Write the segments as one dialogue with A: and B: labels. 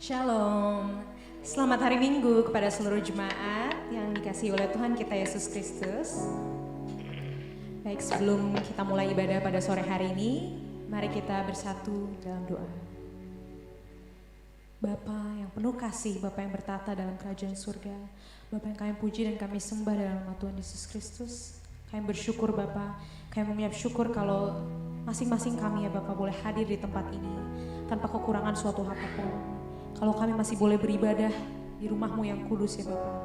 A: Shalom, selamat hari Minggu kepada seluruh jemaat yang dikasihi oleh Tuhan kita Yesus Kristus. Baik, sebelum kita mulai ibadah pada sore hari ini, mari kita bersatu dalam doa. Bapa yang penuh kasih, Bapa yang bertata dalam kerajaan surga, Bapa yang kami puji dan kami sembah dalam nama Tuhan Yesus Kristus. Kami bersyukur Bapa, kami mengucap syukur kalau masing-masing kami ya Bapa boleh hadir di tempat ini tanpa kekurangan suatu apapun. Kalau kami masih boleh beribadah di rumah-Mu yang kudus ya Bapa.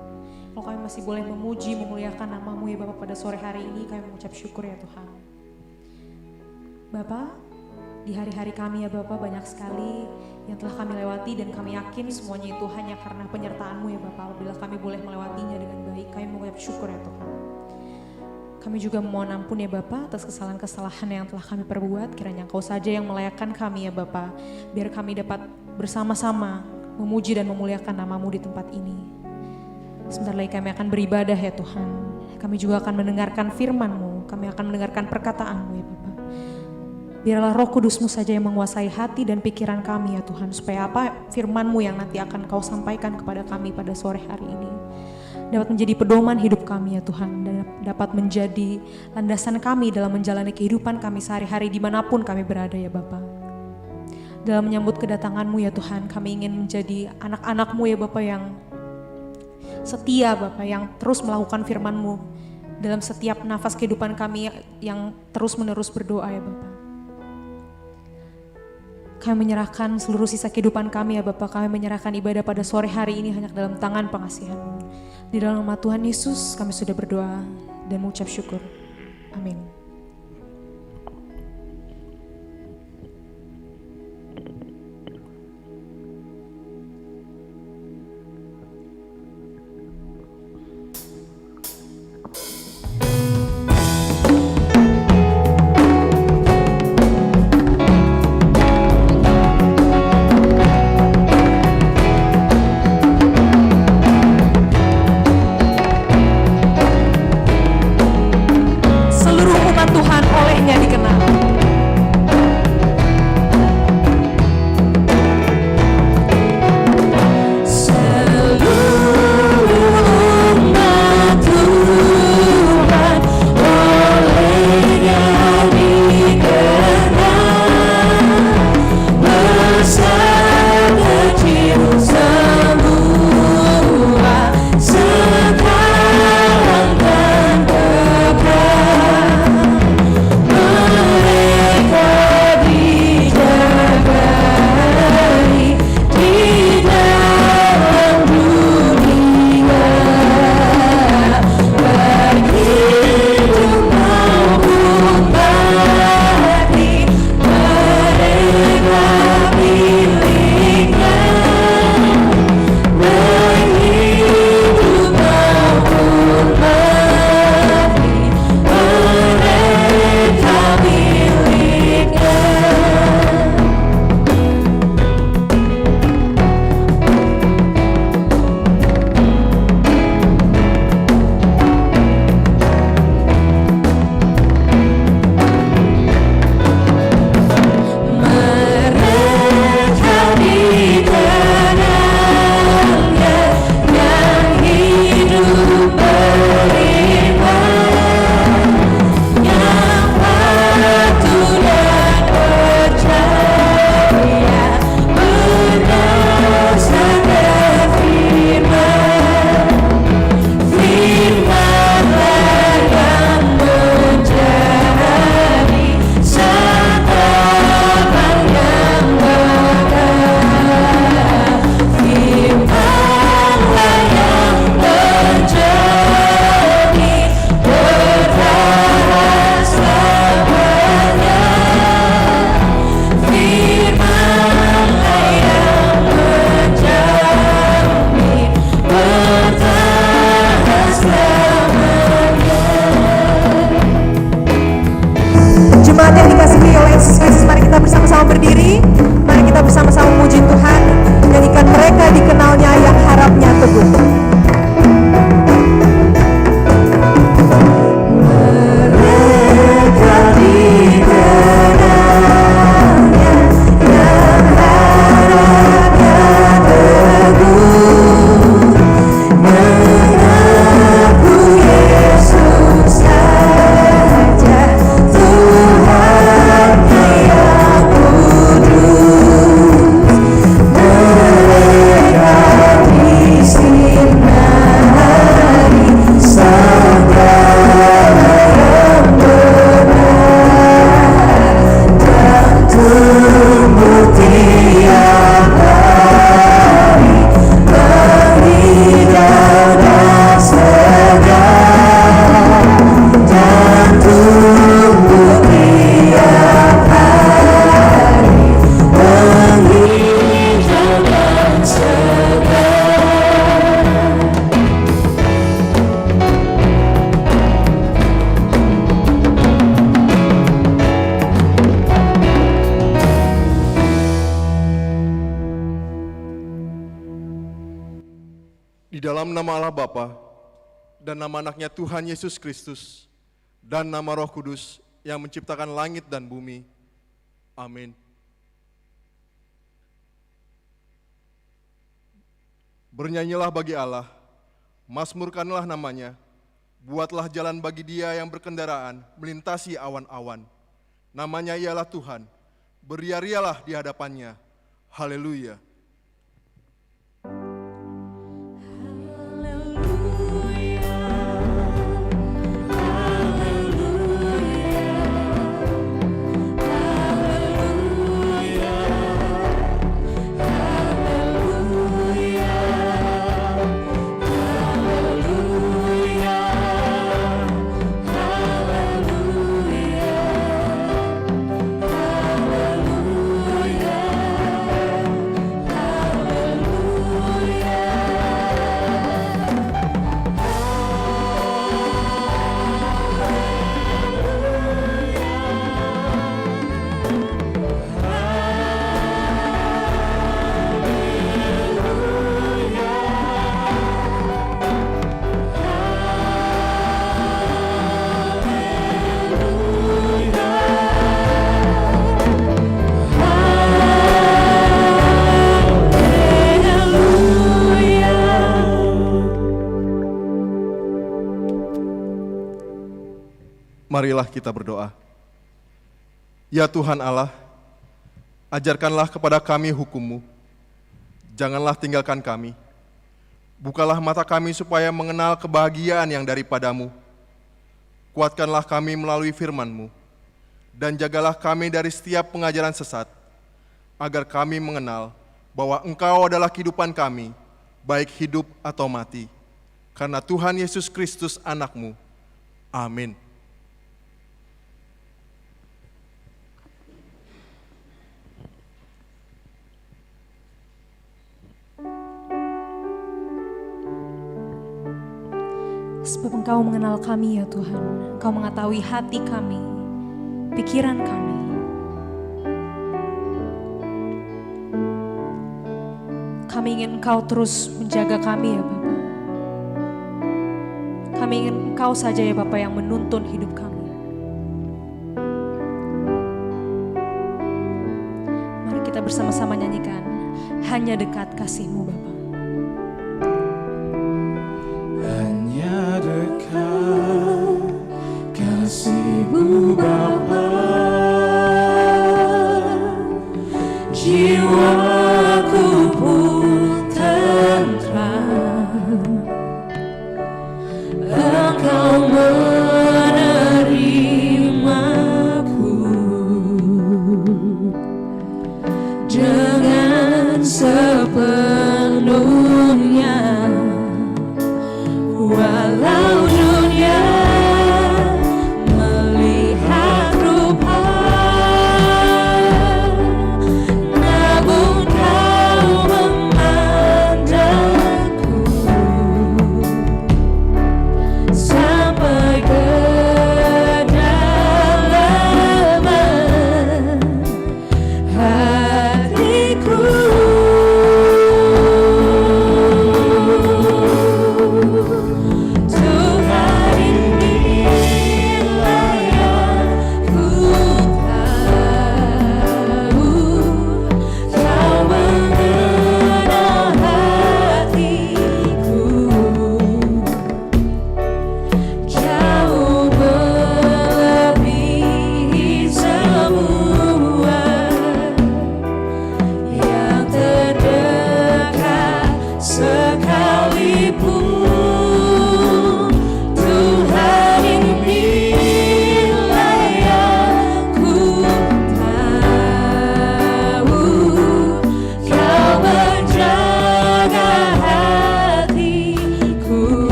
A: Kalau kami masih boleh memuji, memuliakan nama-Mu ya Bapa pada sore hari ini, kami mengucap syukur ya Tuhan. Bapa, di hari-hari kami ya Bapa banyak sekali yang telah kami lewati dan kami yakin semuanya itu hanya karena penyertaan-Mu ya Bapa. Apabila kami boleh melewatinya dengan baik, kami mengucap syukur ya Tuhan. Kami juga memohon ampun ya Bapa atas kesalahan-kesalahan yang telah kami perbuat. Kiranya Engkau saja yang melayakkan kami ya Bapa, biar kami dapat bersama-sama memuji dan memuliakan nama-Mu di tempat ini. Sebentar lagi kami akan beribadah ya Tuhan. Kami juga akan mendengarkan firman-Mu, kami akan mendengarkan perkataan-Mu ya Bapa. Biarlah Roh Kudus-Mu saja yang menguasai hati dan pikiran kami ya Tuhan, supaya apa firman-Mu yang nanti akan Kau sampaikan kepada kami pada sore hari ini dapat menjadi pedoman hidup kami ya Tuhan, dan dapat menjadi landasan kami dalam menjalani kehidupan kami sehari-hari dimanapun kami berada ya Bapa. Dalam menyambut kedatangan-Mu ya Tuhan, kami ingin menjadi anak-anak-Mu ya Bapa yang setia Bapa, yang terus melakukan firman-Mu dalam setiap nafas kehidupan kami yang terus menerus berdoa ya Bapa. Kami menyerahkan seluruh sisa kehidupan kami ya Bapa, kami menyerahkan ibadah pada sore hari ini hanya dalam tangan pengasihan-Mu. Di dalam nama Tuhan Yesus kami sudah berdoa dan mengucap syukur. Amin.
B: dalam nama Allah Bapa dan nama anaknya Tuhan Yesus Kristus dan nama Roh Kudus yang menciptakan langit dan bumi, Amin. Bernyanyilah bagi Allah, mazmurkanlah namanya, buatlah jalan bagi Dia yang berkendaraan melintasi awan-awan. Namanya ialah Tuhan, beria-rialah di hadapannya. Haleluya. Marilah kita berdoa. Ya Tuhan Allah, ajarkanlah kepada kami hukum-Mu. Janganlah tinggalkan kami. Bukalah mata kami supaya mengenal kebahagiaan yang daripada-Mu. Kuatkanlah kami melalui firman-Mu. Dan jagalah kami dari setiap pengajaran sesat, agar kami mengenal bahwa Engkau adalah kehidupan kami, baik hidup atau mati. Karena Tuhan Yesus Kristus anak-Mu. Amin.
A: Sebab Engkau mengenal kami ya Tuhan, Engkau mengetahui hati kami, pikiran kami. Kami ingin Engkau terus menjaga kami ya Bapa. Kami ingin Engkau saja ya Bapa yang menuntun hidup kami. Mari kita bersama-sama nyanyikan, hanya dekat kasih-Mu Bapa.
C: Hanya dekat kasih-Mu Bapa, jiwaku pun tentram. Engkau menerimaku dengan sepenuhnya. Walau dunia melihat rupa, namun Kau memandangku sampai ke kedalaman hatiku.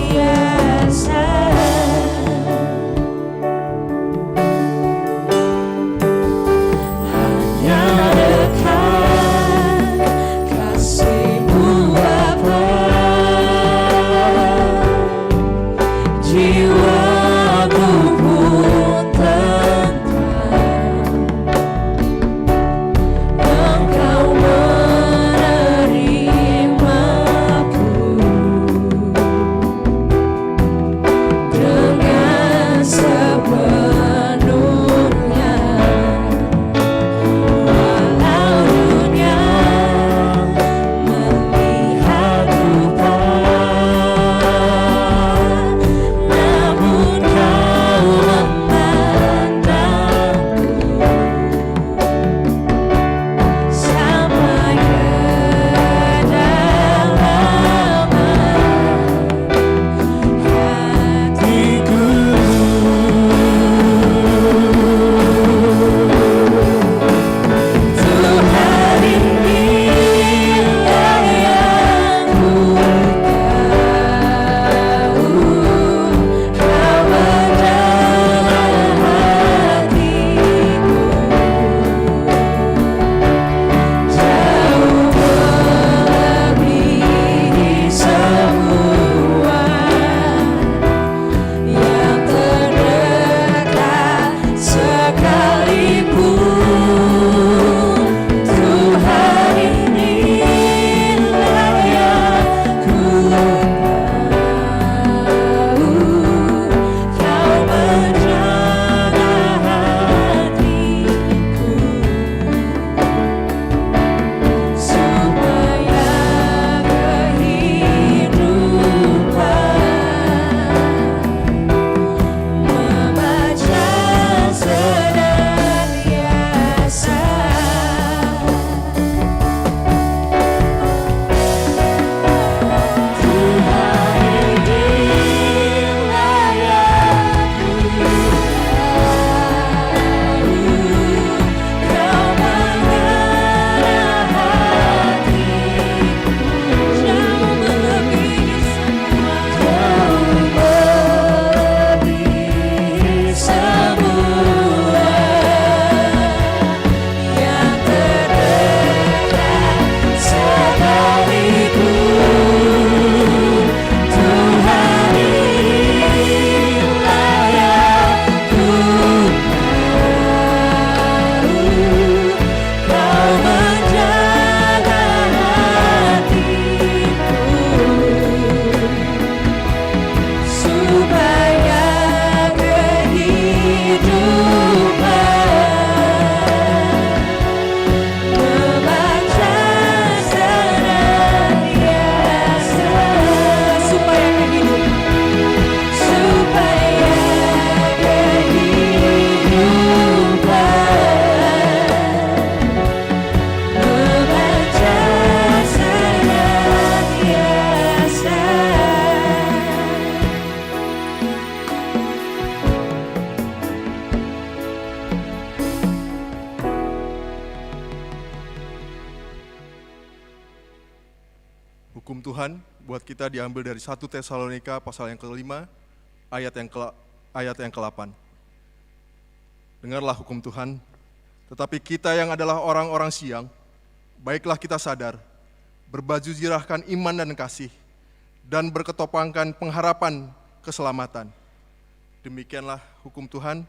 C: Yeah.
B: buat kita diambil dari 1 Tesalonika pasal yang ke-5 ayat yang ke-8. Dengarlah hukum Tuhan, tetapi kita yang adalah orang-orang siang, baiklah kita sadar, berbaju zirahkan iman dan kasih, dan berketopangkan pengharapan keselamatan. Demikianlah hukum Tuhan,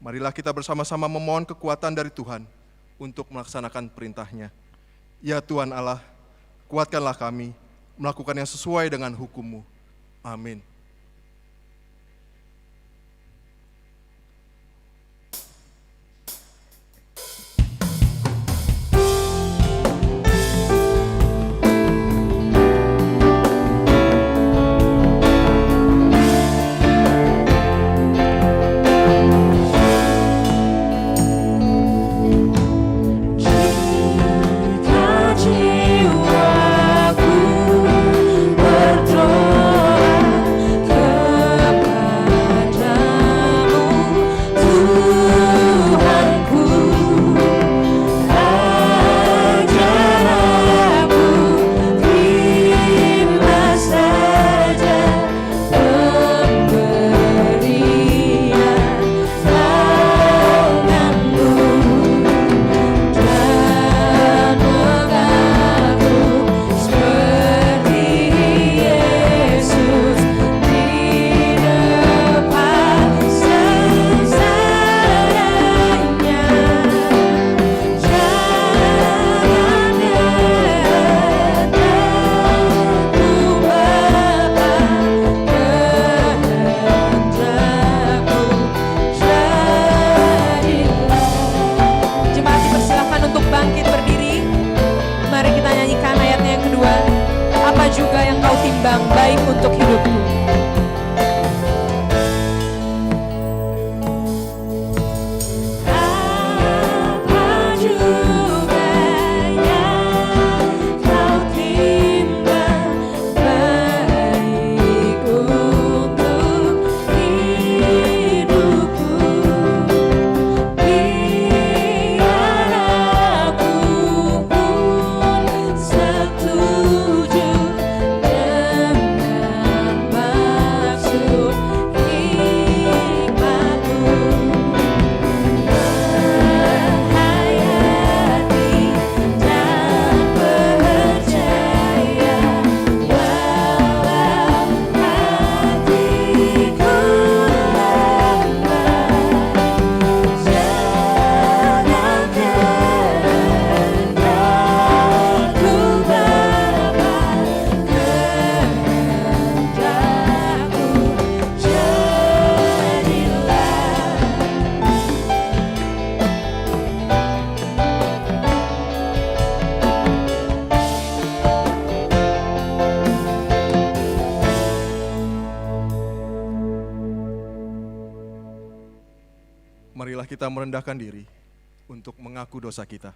B: marilah kita bersama-sama memohon kekuatan dari Tuhan untuk melaksanakan perintahnya. Ya Tuhan Allah, kuatkanlah kami, melakukan yang sesuai dengan hukum-Mu. Amin.
C: Jiwaku
B: marilah kita merendahkan diri untuk mengaku dosa kita.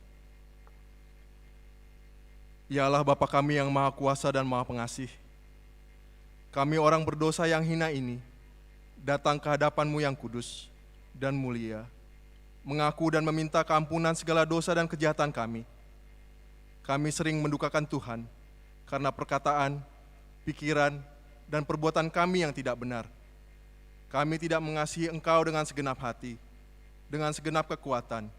B: Ya Allah Bapa kami yang Maha Kuasa dan Maha Pengasih, kami orang berdosa yang hina ini datang ke hadapan-Mu yang kudus dan mulia, mengaku dan meminta keampunan segala dosa dan kejahatan kami. Kami sering mendukakan Tuhan karena perkataan, pikiran, dan perbuatan kami yang tidak benar. Kami tidak mengasihi Engkau dengan segenap hati, dengan segenap kekuatan,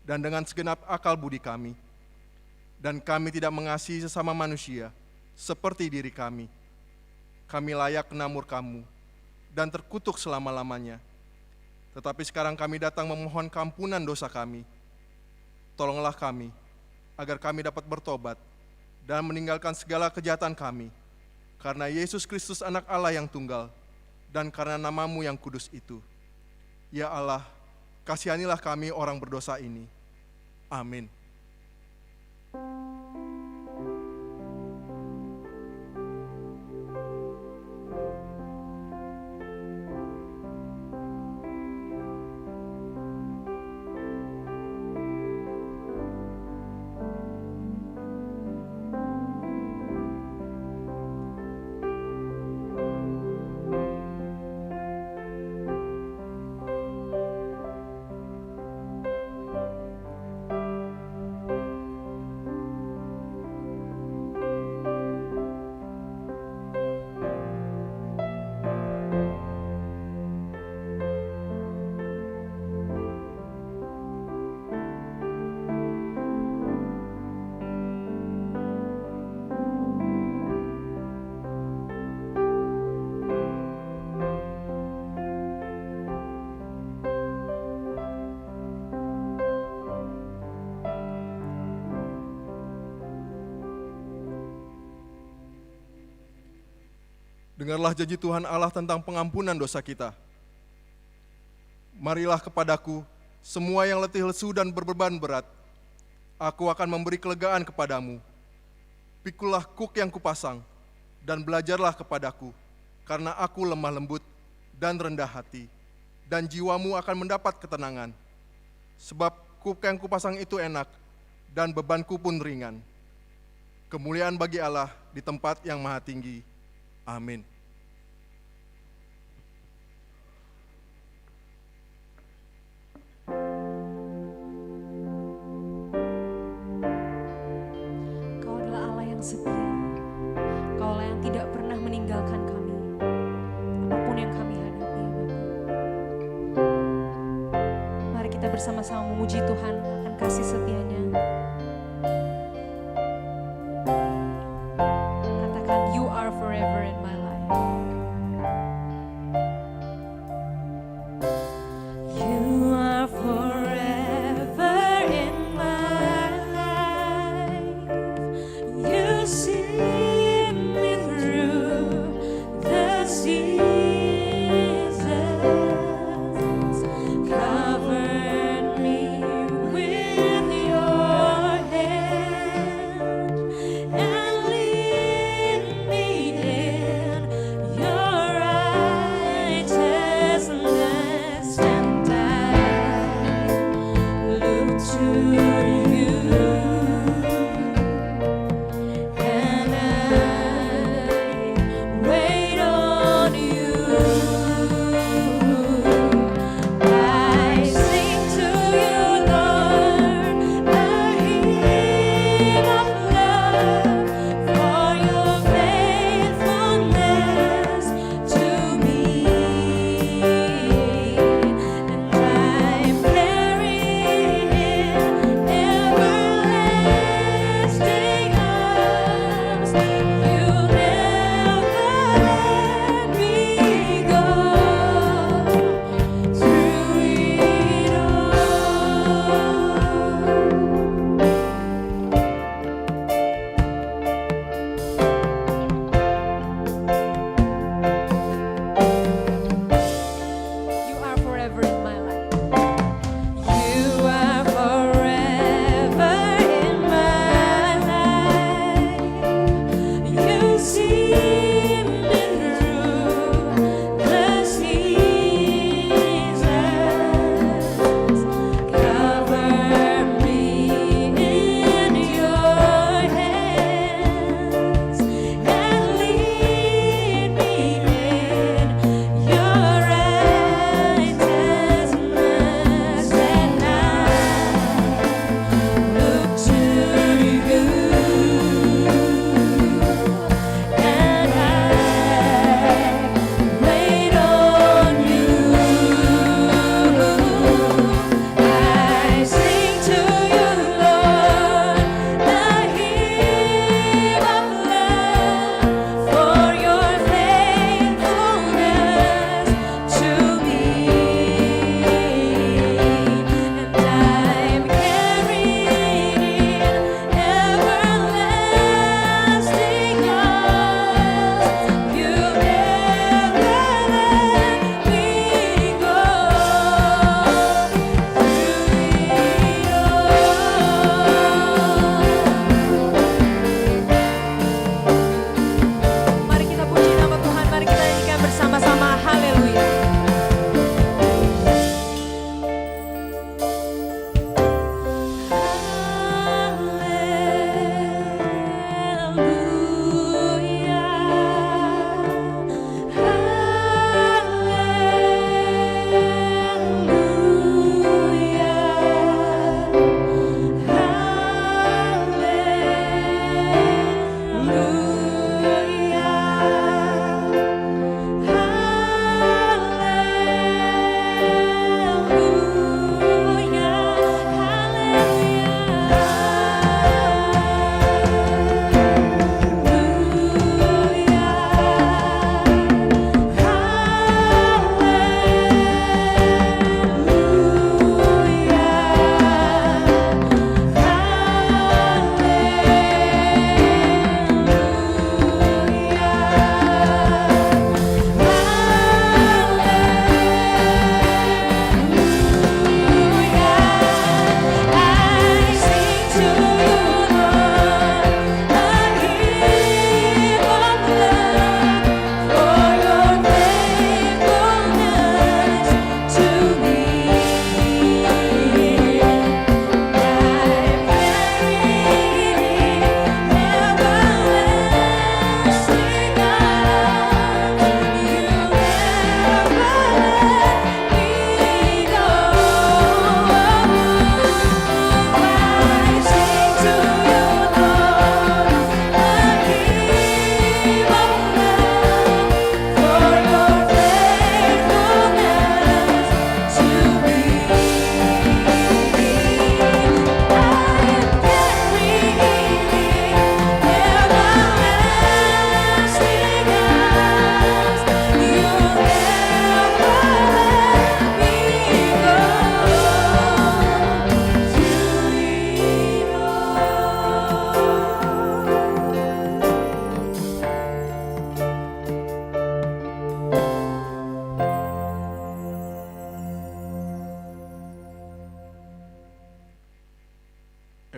B: dan dengan segenap akal budi kami. Dan kami tidak mengasihi sesama manusia seperti diri kami. Kami layak kena murka-Mu dan terkutuk selama-lamanya. Tetapi sekarang kami datang memohon keampunan dosa kami. Tolonglah kami, agar kami dapat bertobat dan meninggalkan segala kejahatan kami, karena Yesus Kristus anak Allah yang tunggal, dan karena nama-Mu yang kudus itu. Ya Allah, kasihanilah kami orang berdosa ini. Amin. Dengarlah janji Tuhan Allah tentang pengampunan dosa kita. Marilah kepadaku, semua yang letih lesu dan berbeban berat. Aku akan memberi kelegaan kepadamu. Pikulah kuk yang kupasang, dan belajarlah kepadaku, karena aku lemah lembut dan rendah hati, dan jiwamu akan mendapat ketenangan. Sebab kuk yang kupasang itu enak, dan bebanku pun ringan. Kemuliaan bagi Allah di tempat yang maha tinggi. Amin.
A: Kau adalah Allah yang setia. Kau Allah yang tidak pernah meninggalkan kami. Apapun yang kami hadapi, ya Bapa. Mari kita bersama-sama memuji Tuhan akan kasih setia-Nya. Katakan, You are forever in my life.
C: You are forever in my life. You see me through the seasons, covered me with your hand, and lead me in your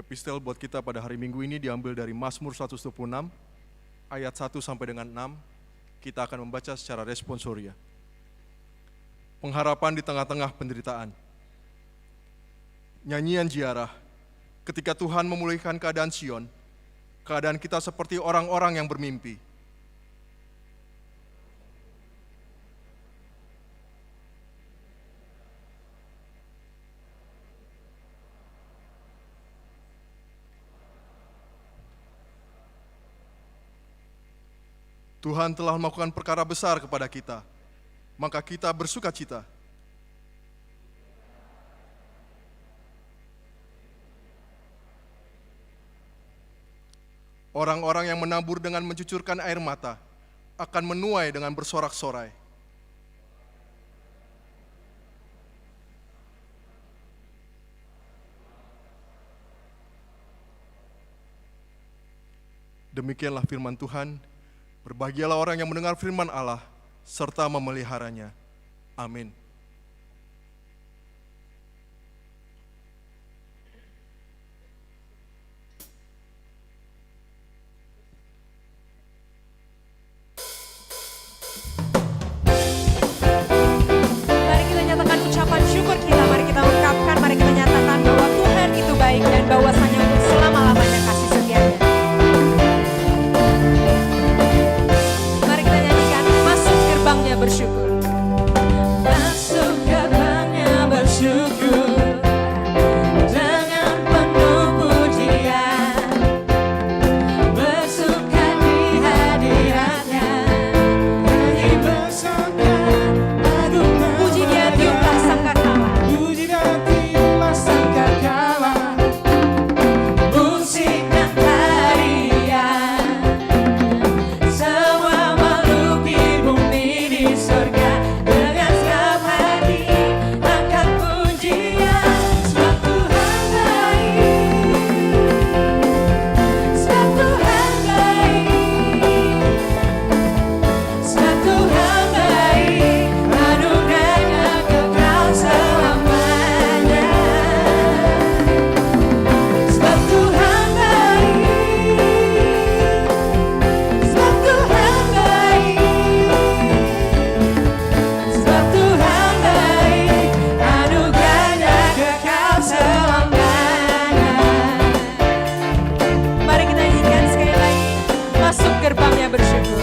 B: Epistel buat kita pada hari Minggu ini diambil dari Mazmur 126 ayat 1 sampai dengan 6. Kita akan membaca secara responsoria. Pengharapan di tengah-tengah penderitaan. Nyanyian ziarah. Ketika Tuhan memulihkan keadaan Sion, keadaan kita seperti orang-orang yang bermimpi. Tuhan telah melakukan perkara besar kepada kita, maka kita bersuka cita. Orang-orang yang menabur dengan mencucurkan air mata akan menuai dengan bersorak-sorai. Demikianlah firman Tuhan. Berbahagialah orang yang mendengar firman Allah serta memeliharanya. Amin.
A: Mari kita nyatakan ucapan syukur kita, mari kita ungkapkan, mari kita nyatakan bahwa Tuhan itu baik dan bahwasanya untuk selama-lamanya kasih setianya. Mari kita nyanyikan masuk gerbangnya bersyukur.
C: Masuk gerbangnya bersyukur dengan penuh pujian, bersuka di hadiratnya, nyanyi bersongkan agung nama
A: Puji dia, tiuplah sangkakala.
C: puji dan tiuplah sangkakala, musik dan tarian, semua makhluk di bumi di surga dengan segala hati angkat pujian. Sebab Tuhan baik, sebab Tuhan baik, sebab Tuhan baik, anugerahnya kekal selamanya. Sebab Tuhan baik, sebab Tuhan baik, sebab Tuhan baik, anugerahnya kekal selamanya.
A: Mari kita nyanyikan sekali lagi, masuk gerbangnya bersyukur.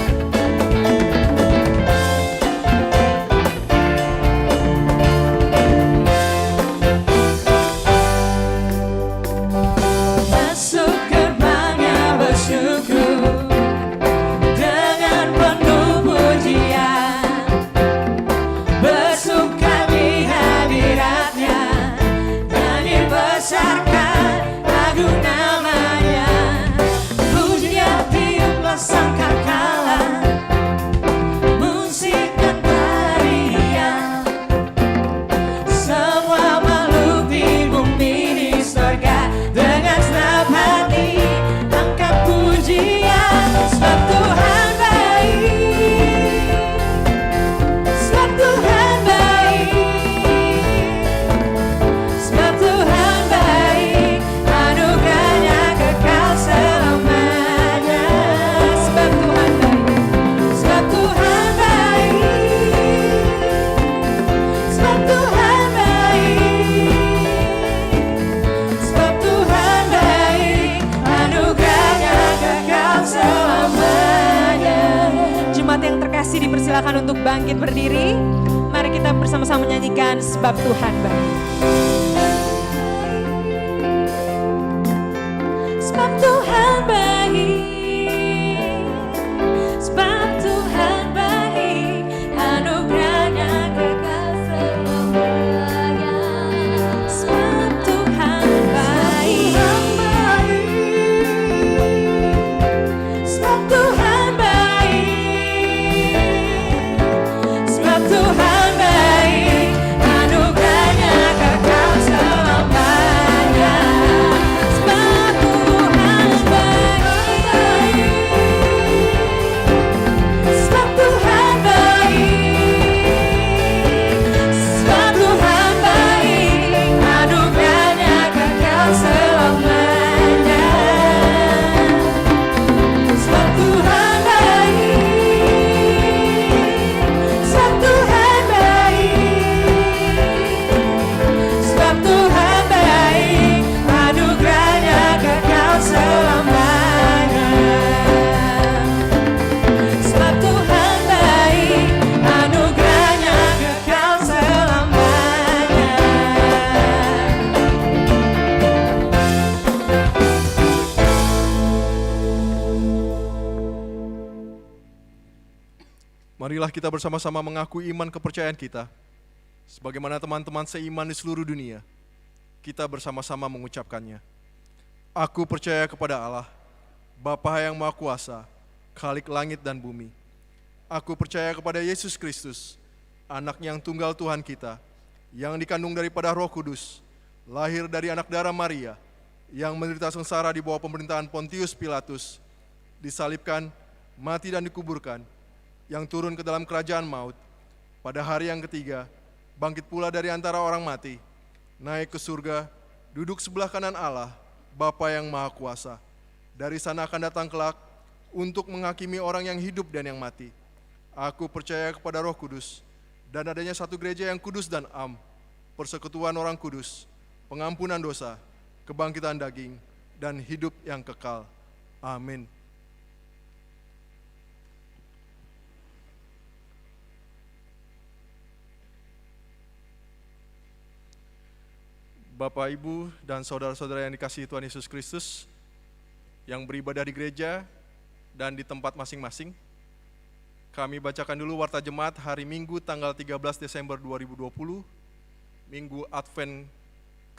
C: Masuk gerbangnya bersyukur dengan penuh pujian, bersuka di hadiratnya, nyanyi besarkan agung namanya. Puji dia tiuplah sangkakala, musik dan tarian, semua makhluk di bumi di surga dengan senang hati angkat pujian. Sebab Tuhan baik, sebab Tuhan baik, sebab Tuhan baik, anugerahnya kekal selamanya. Sebab Tuhan baik, sebab Tuhan baik, sebab Tuhan baik, sebab Tuhan baik, anugerahnya kekal selamanya.
A: Jemaat yang terkasih dipersilakan untuk bangkit berdiri. Mari kita bersama-sama menyanyikan sebab Tuhan baik.
C: Sebab Tuhan baik, sebab Tuhan baik, anugerahnya kekal selamanya. Sebab Tuhan baik, sebab Tuhan baik, sebab Tuhan baik, anugerahnya kekal
B: Marilah kita bersama-sama mengakui iman kepercayaan kita. Sebagaimana teman-teman seiman di seluruh dunia, kita bersama-sama mengucapkannya. Aku percaya kepada Allah, Bapa yang Maha Kuasa, Khalik langit dan bumi. Aku percaya kepada Yesus Kristus, Anak yang tunggal Tuhan kita, yang dikandung daripada Roh Kudus, lahir dari anak darah Maria, yang menderita sengsara di bawah pemerintahan Pontius Pilatus, disalibkan, mati dan dikuburkan, yang turun ke dalam kerajaan maut, pada hari yang ketiga, bangkit pula dari antara orang mati, naik ke surga, duduk sebelah kanan Allah, Bapa yang Maha Kuasa. Dari sana akan datang kelak untuk menghakimi orang yang hidup dan yang mati. Aku percaya kepada Roh Kudus, dan adanya satu gereja yang kudus dan am, persekutuan orang kudus, pengampunan dosa, kebangkitan daging, dan hidup yang kekal. Amin. Bapak, Ibu, dan saudara-saudara yang dikasihi Tuhan Yesus Kristus, yang beribadah di gereja dan di tempat masing-masing, kami bacakan dulu Warta Jemaat hari Minggu tanggal 13 Desember 2020, Minggu Advent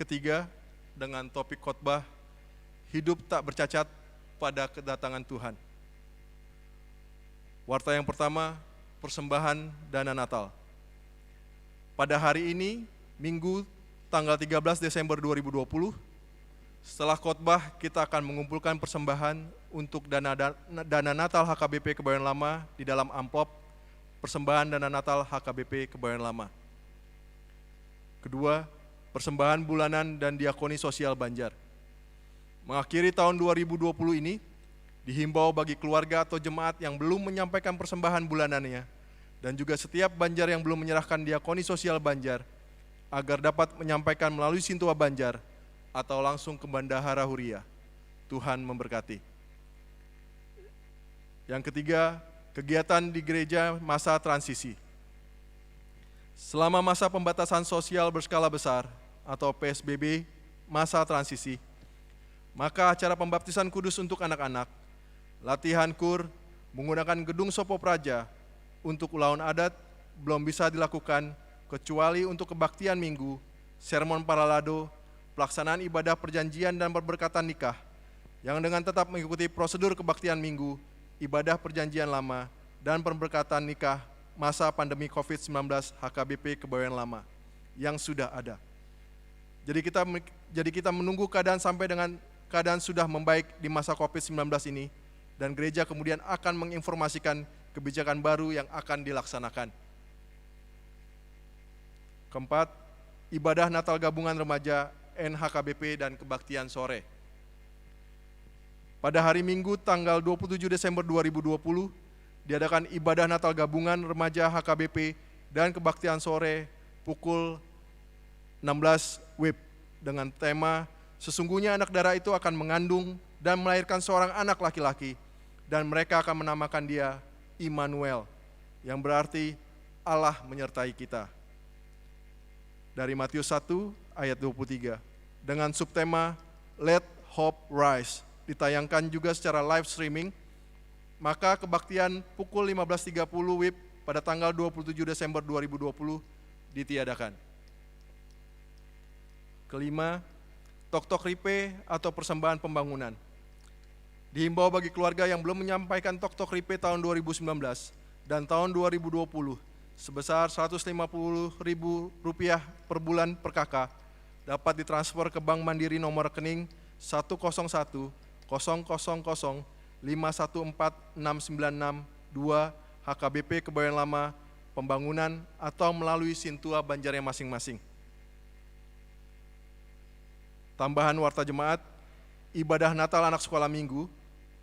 B: ketiga, dengan topik khotbah Hidup Tak Bercacat pada Kedatangan Tuhan. Warta yang pertama, persembahan dana Natal. Pada hari ini, Minggu tanggal 13 Desember 2020, setelah khotbah kita akan mengumpulkan persembahan untuk dana Natal HKBP Kebayoran Lama di dalam amplop persembahan dana Natal HKBP Kebayoran Lama. Kedua, persembahan bulanan dan diakoni sosial Banjar. Mengakhiri tahun 2020 ini, dihimbau bagi keluarga atau jemaat yang belum menyampaikan persembahan bulanannya, dan juga setiap Banjar yang belum menyerahkan diakoni sosial Banjar, agar dapat menyampaikan melalui Sintua Banjar atau langsung ke Bendahara Huria. Tuhan memberkati. Yang ketiga, kegiatan di gereja masa transisi. Selama masa pembatasan sosial berskala besar atau PSBB masa transisi, maka acara pembaptisan kudus untuk anak-anak, latihan kur, menggunakan gedung Sopo Praja untuk ulauan adat belum bisa dilakukan kecuali untuk kebaktian minggu, sermon paralado, pelaksanaan ibadah perjanjian dan perberkatan nikah, yang dengan tetap mengikuti prosedur kebaktian minggu, ibadah perjanjian lama, dan perberkatan nikah masa pandemi COVID-19 HKBP Kebayoran Lama yang sudah ada. Jadi kita menunggu keadaan sampai dengan keadaan sudah membaik di masa COVID-19 ini, dan gereja kemudian akan menginformasikan kebijakan baru yang akan dilaksanakan. Keempat, ibadah Natal gabungan remaja NHKBP dan kebaktian sore. Pada hari Minggu tanggal 27 Desember 2020, diadakan ibadah Natal gabungan remaja HKBP dan kebaktian sore pukul 16 WIB dengan tema sesungguhnya anak darah itu akan mengandung dan melahirkan seorang anak laki-laki, dan mereka akan menamakan dia Immanuel, yang berarti Allah menyertai kita. Dari Matius 1 ayat 23, dengan subtema Let Hope Rise, ditayangkan juga secara live streaming. Maka kebaktian pukul 15.30 WIB pada tanggal 27 Desember 2020 ditiadakan. Kelima, Tok-Tok Ripe atau persembahan pembangunan. Dihimbau bagi keluarga yang belum menyampaikan Tok-Tok Ripe tahun 2019 dan tahun 2020 sebesar Rp150.000 per bulan per kakak dapat ditransfer ke Bank Mandiri nomor rekening 1010005146962 HKBP Kebayoran Lama Pembangunan atau melalui Sintua Banjarnya masing-masing. Tambahan warta jemaat, ibadah Natal anak sekolah minggu,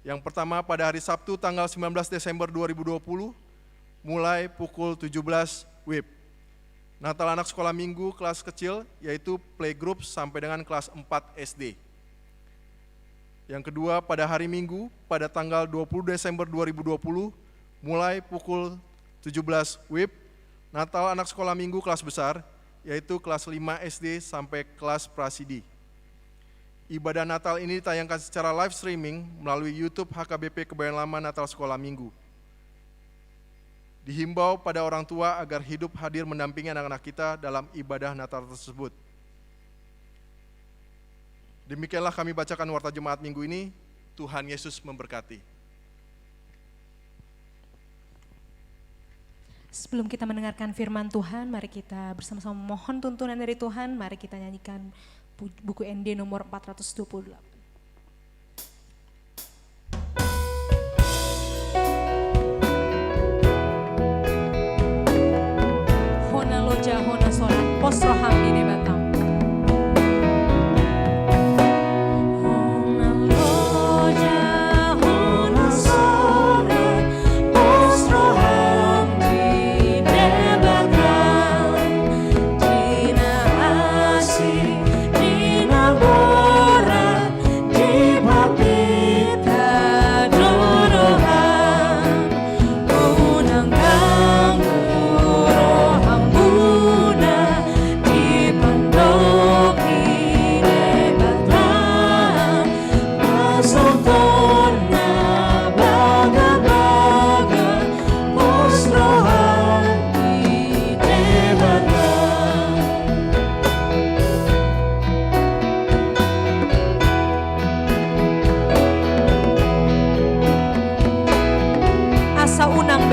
B: yang pertama pada hari Sabtu tanggal 19 Desember 2020, mulai pukul 17 WIB. Natal anak sekolah minggu kelas kecil, yaitu playgroup sampai dengan kelas 4 SD. Yang kedua pada hari Minggu, pada tanggal 20 Desember 2020, mulai pukul 17 WIB, Natal anak sekolah minggu kelas besar, yaitu kelas 5 SD sampai kelas prasidi. Ibadah Natal ini ditayangkan secara live streaming melalui YouTube HKBP Kebayoran Lama Natal Sekolah Minggu. Dihimbau pada orang tua agar hidup hadir mendampingi anak-anak kita dalam ibadah Natal tersebut. Demikianlah kami bacakan warta jemaat minggu ini. Tuhan Yesus memberkati.
A: Sebelum kita mendengarkan firman Tuhan, mari kita bersama-sama mohon tuntunan dari Tuhan. Mari kita nyanyikan buku ND nomor 428. Hona loja hona solat pos roham di batang.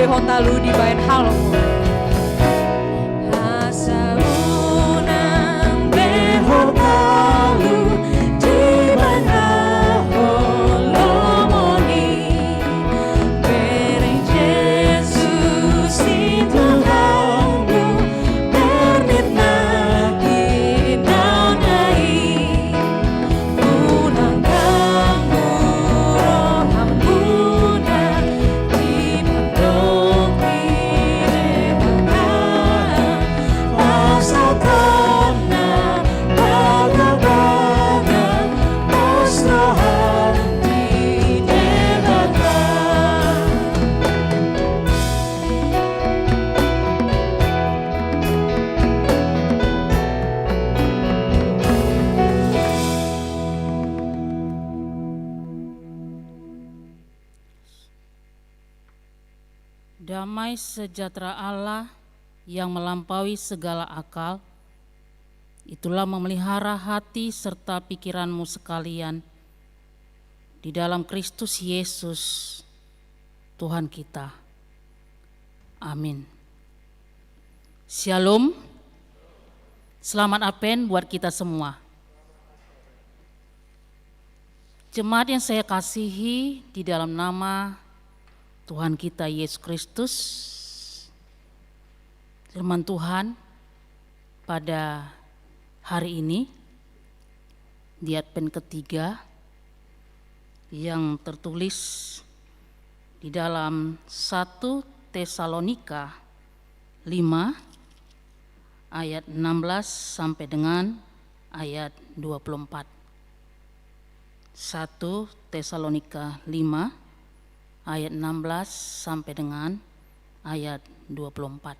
A: Behotalu di bayan halo. Asa unang behotalu di bayan halo moni. Bereng Jesus itu lalu bernitna inau nai. Unang kamu roham Buddha di
D: Damai sejahtera Allah yang melampaui segala akal, itulah memelihara hati serta pikiranmu sekalian di dalam Kristus Yesus, Tuhan kita. Amin. Shalom. Selamat Advent buat kita semua. Jemaat yang saya kasihi, di dalam nama Tuhan kita Yesus Kristus, firman Tuhan pada hari ini di Advent ketiga yang tertulis di dalam 1 Tesalonika 5 ayat 16 sampai dengan ayat 24. 1 Tesalonika 5 ayat 16 sampai dengan ayat 24.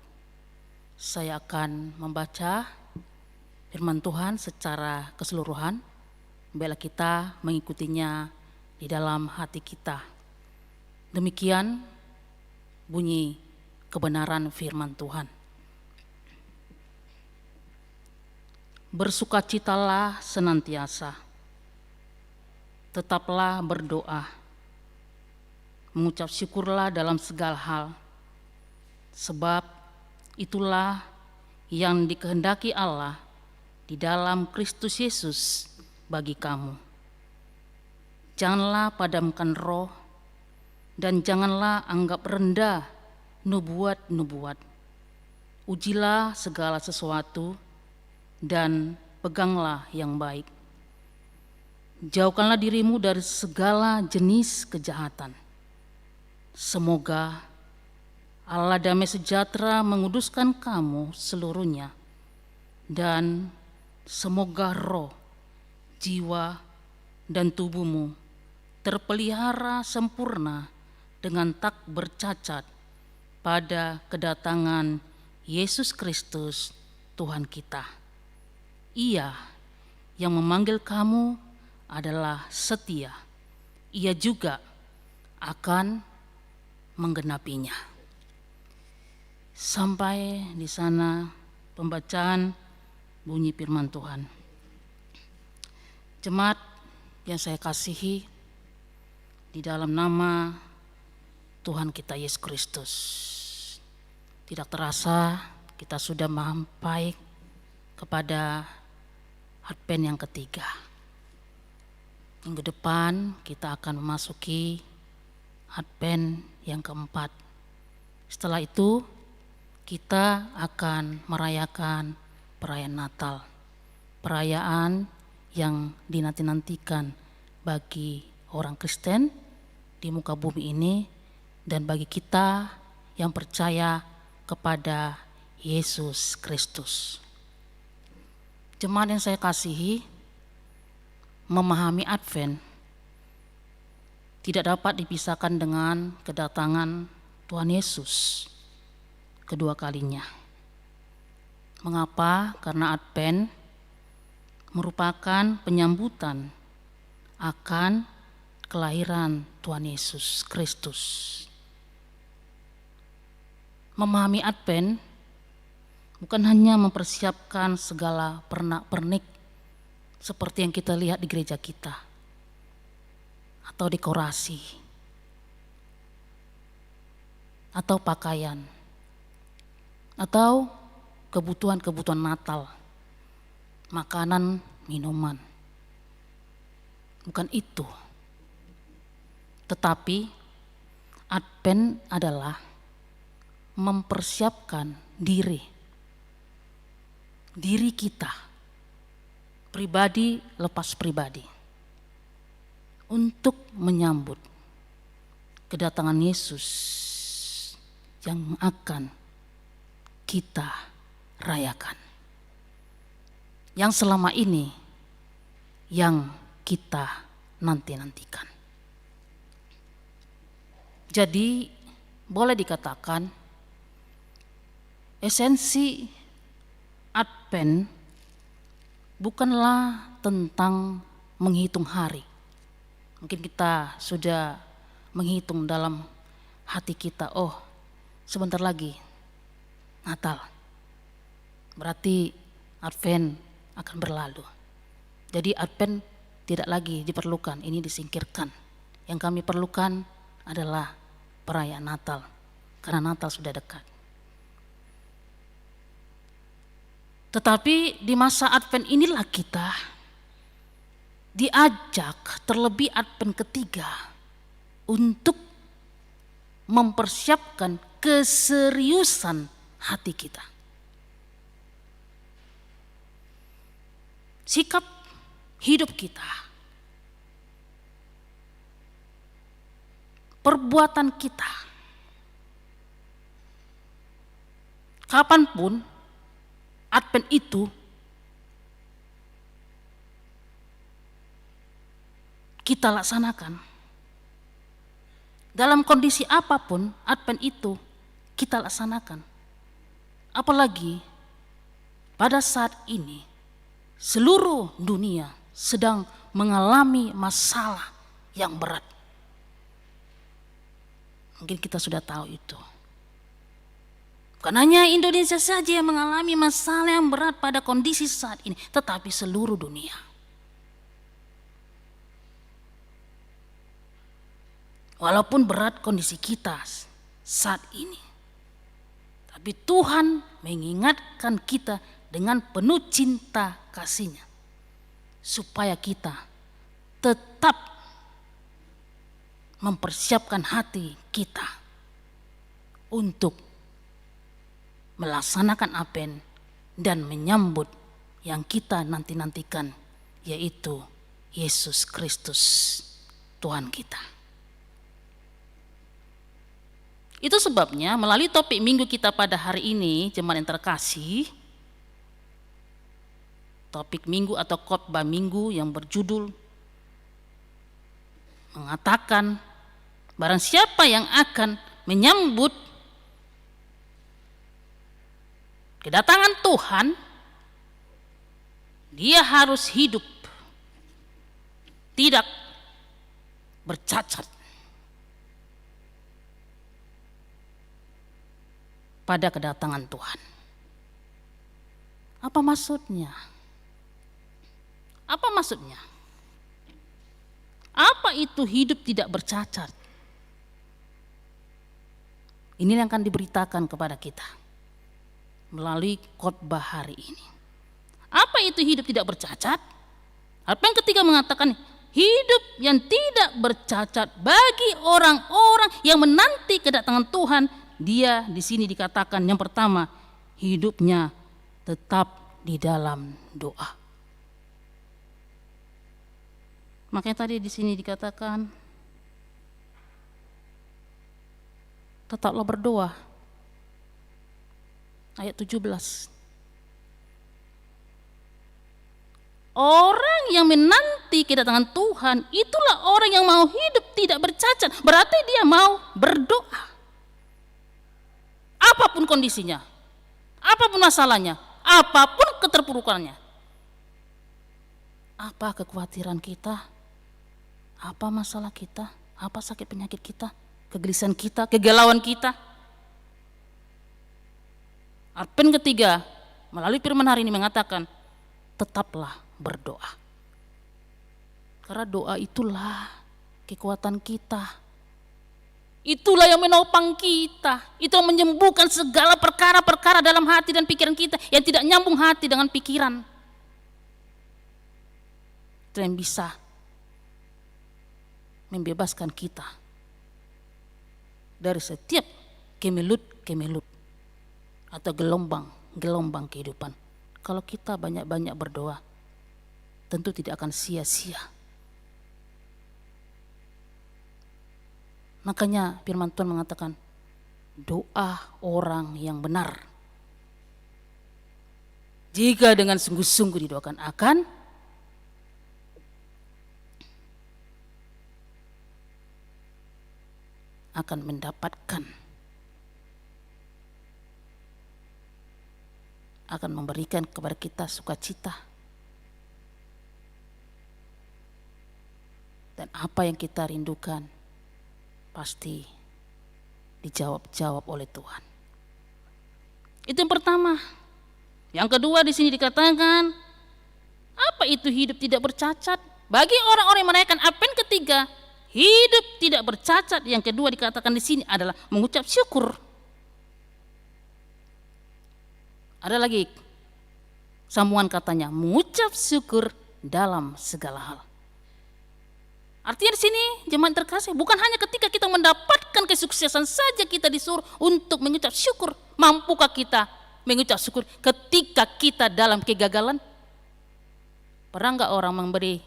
D: Saya akan membaca firman Tuhan secara keseluruhan, bila kita mengikutinya di dalam hati kita. Demikian bunyi kebenaran firman Tuhan. Bersukacitalah senantiasa, tetaplah berdoa, mengucap syukurlah dalam segala hal, sebab itulah yang dikehendaki Allah di dalam Kristus Yesus bagi kamu. Janganlah padamkan roh, dan janganlah anggap rendah nubuat-nubuat. Ujilah segala sesuatu, dan peganglah yang baik. Jauhkanlah dirimu dari segala jenis kejahatan. Semoga Allah damai sejahtera menguduskan kamu seluruhnya, dan semoga roh, jiwa, dan tubuhmu terpelihara sempurna dengan tak bercacat pada kedatangan Yesus Kristus Tuhan kita. Ia yang memanggil kamu adalah setia. Ia juga akan menggenapinya. sampai di sana pembacaan bunyi firman Tuhan. Jemaat yang saya kasihi, di dalam nama Tuhan kita Yesus Kristus, tidak terasa kita sudah sampai kepada Advent yang ketiga. Minggu depan kita akan memasuki Advent yang keempat. Setelah itu kita akan merayakan perayaan Natal, perayaan yang dinanti-nantikan bagi orang Kristen di muka bumi ini dan bagi kita yang percaya kepada Yesus Kristus. Jemaat yang saya kasihi, memahami Advent tidak dapat dipisahkan dengan kedatangan Tuhan Yesus kedua kalinya. Mengapa? Karena Advent merupakan penyambutan akan kelahiran Tuhan Yesus Kristus. Memahami Advent bukan hanya mempersiapkan segala pernak-pernik seperti yang kita lihat di gereja kita atau dekorasi atau pakaian atau kebutuhan-kebutuhan Natal, makanan, minuman. Bukan itu. Tetapi Advent adalah mempersiapkan diri kita, pribadi lepas pribadi, untuk menyambut kedatangan Yesus yang akan kita rayakan, yang selama ini yang kita nanti-nantikan. Jadi boleh dikatakan esensi Advent bukanlah tentang menghitung hari. Mungkin kita sudah menghitung dalam hati kita, oh sebentar lagi Natal, berarti Advent akan berlalu. Jadi Advent tidak lagi diperlukan, ini disingkirkan. Yang kami perlukan adalah perayaan Natal, karena Natal sudah dekat. Tetapi di masa Advent inilah kita diajak, terlebih Advent ketiga, untuk mempersiapkan keseriusan hati kita. Sikap hidup kita, perbuatan kita, kapanpun Advent itu kita laksanakan. Dalam kondisi apapun Advent itu kita laksanakan. Apalagi pada saat ini seluruh dunia sedang mengalami masalah yang berat. Mungkin kita sudah tahu itu. Bukan hanya Indonesia saja yang mengalami masalah yang berat pada kondisi saat ini, tetapi seluruh dunia. Walaupun berat kondisi kita saat ini, tapi Tuhan mengingatkan kita dengan penuh cinta kasih-Nya, supaya kita tetap mempersiapkan hati kita untuk melaksanakan Advent dan menyambut yang kita nanti-nantikan, yaitu Yesus Kristus Tuhan kita. Itu sebabnya melalui topik minggu kita pada hari ini, jemaat yang terkasih, topik minggu atau khotbah minggu yang berjudul mengatakan barang siapa yang akan menyambut kedatangan Tuhan, dia harus hidup tidak bercacat. pada kedatangan Tuhan. Apa maksudnya? Apa maksudnya? Apa itu hidup tidak bercacat? Ini yang akan diberitakan kepada kita melalui khotbah hari ini. Apa itu hidup tidak bercacat? Apa yang ketiga mengatakan hidup yang tidak bercacat bagi orang-orang yang menanti kedatangan Tuhan. Dia di sini dikatakan yang pertama, hidupnya tetap di dalam doa. Makanya tadi di sini dikatakan tetaplah berdoa. Ayat 17. Orang yang menanti kedatangan Tuhan itulah orang yang mau hidup tidak bercacat. Berarti dia mau berdoa. Apapun kondisinya, apapun masalahnya, apapun keterpurukannya. Apa kekhawatiran kita? Apa masalah kita? Apa sakit penyakit kita? Kegelisahan kita, kegalauan kita? Arpen ketiga melalui firman hari ini mengatakan tetaplah berdoa. Karena doa itulah kekuatan kita. Itulah yang menopang kita. Itu yang menyembuhkan segala perkara-perkara dalam hati dan pikiran kita yang tidak nyambung hati dengan pikiran. Itu yang bisa membebaskan kita dari setiap kemelut-kemelut atau gelombang kehidupan. Kalau kita banyak-banyak berdoa, tentu tidak akan sia-sia. Makanya firman Tuhan mengatakan, doa orang yang benar, jika dengan sungguh-sungguh didoakan akan mendapatkan, akan memberikan kepada kita sukacita. Dan apa yang kita rindukan pasti dijawab oleh Tuhan. Itu yang pertama. Yang kedua di sini dikatakan, apa itu hidup tidak bercacat? Bagi orang-orang yang merayakan Advent ketiga, hidup tidak bercacat. Yang kedua dikatakan di sini adalah mengucap syukur. Ada lagi sambungan katanya, mengucap syukur dalam segala hal. Artinya di sini jemaat terkasih, bukan hanya ketika kita mendapatkan kesuksesan saja kita disuruh untuk mengucap syukur. Mampukah kita mengucap syukur ketika kita dalam kegagalan? Pernah enggak orang memberi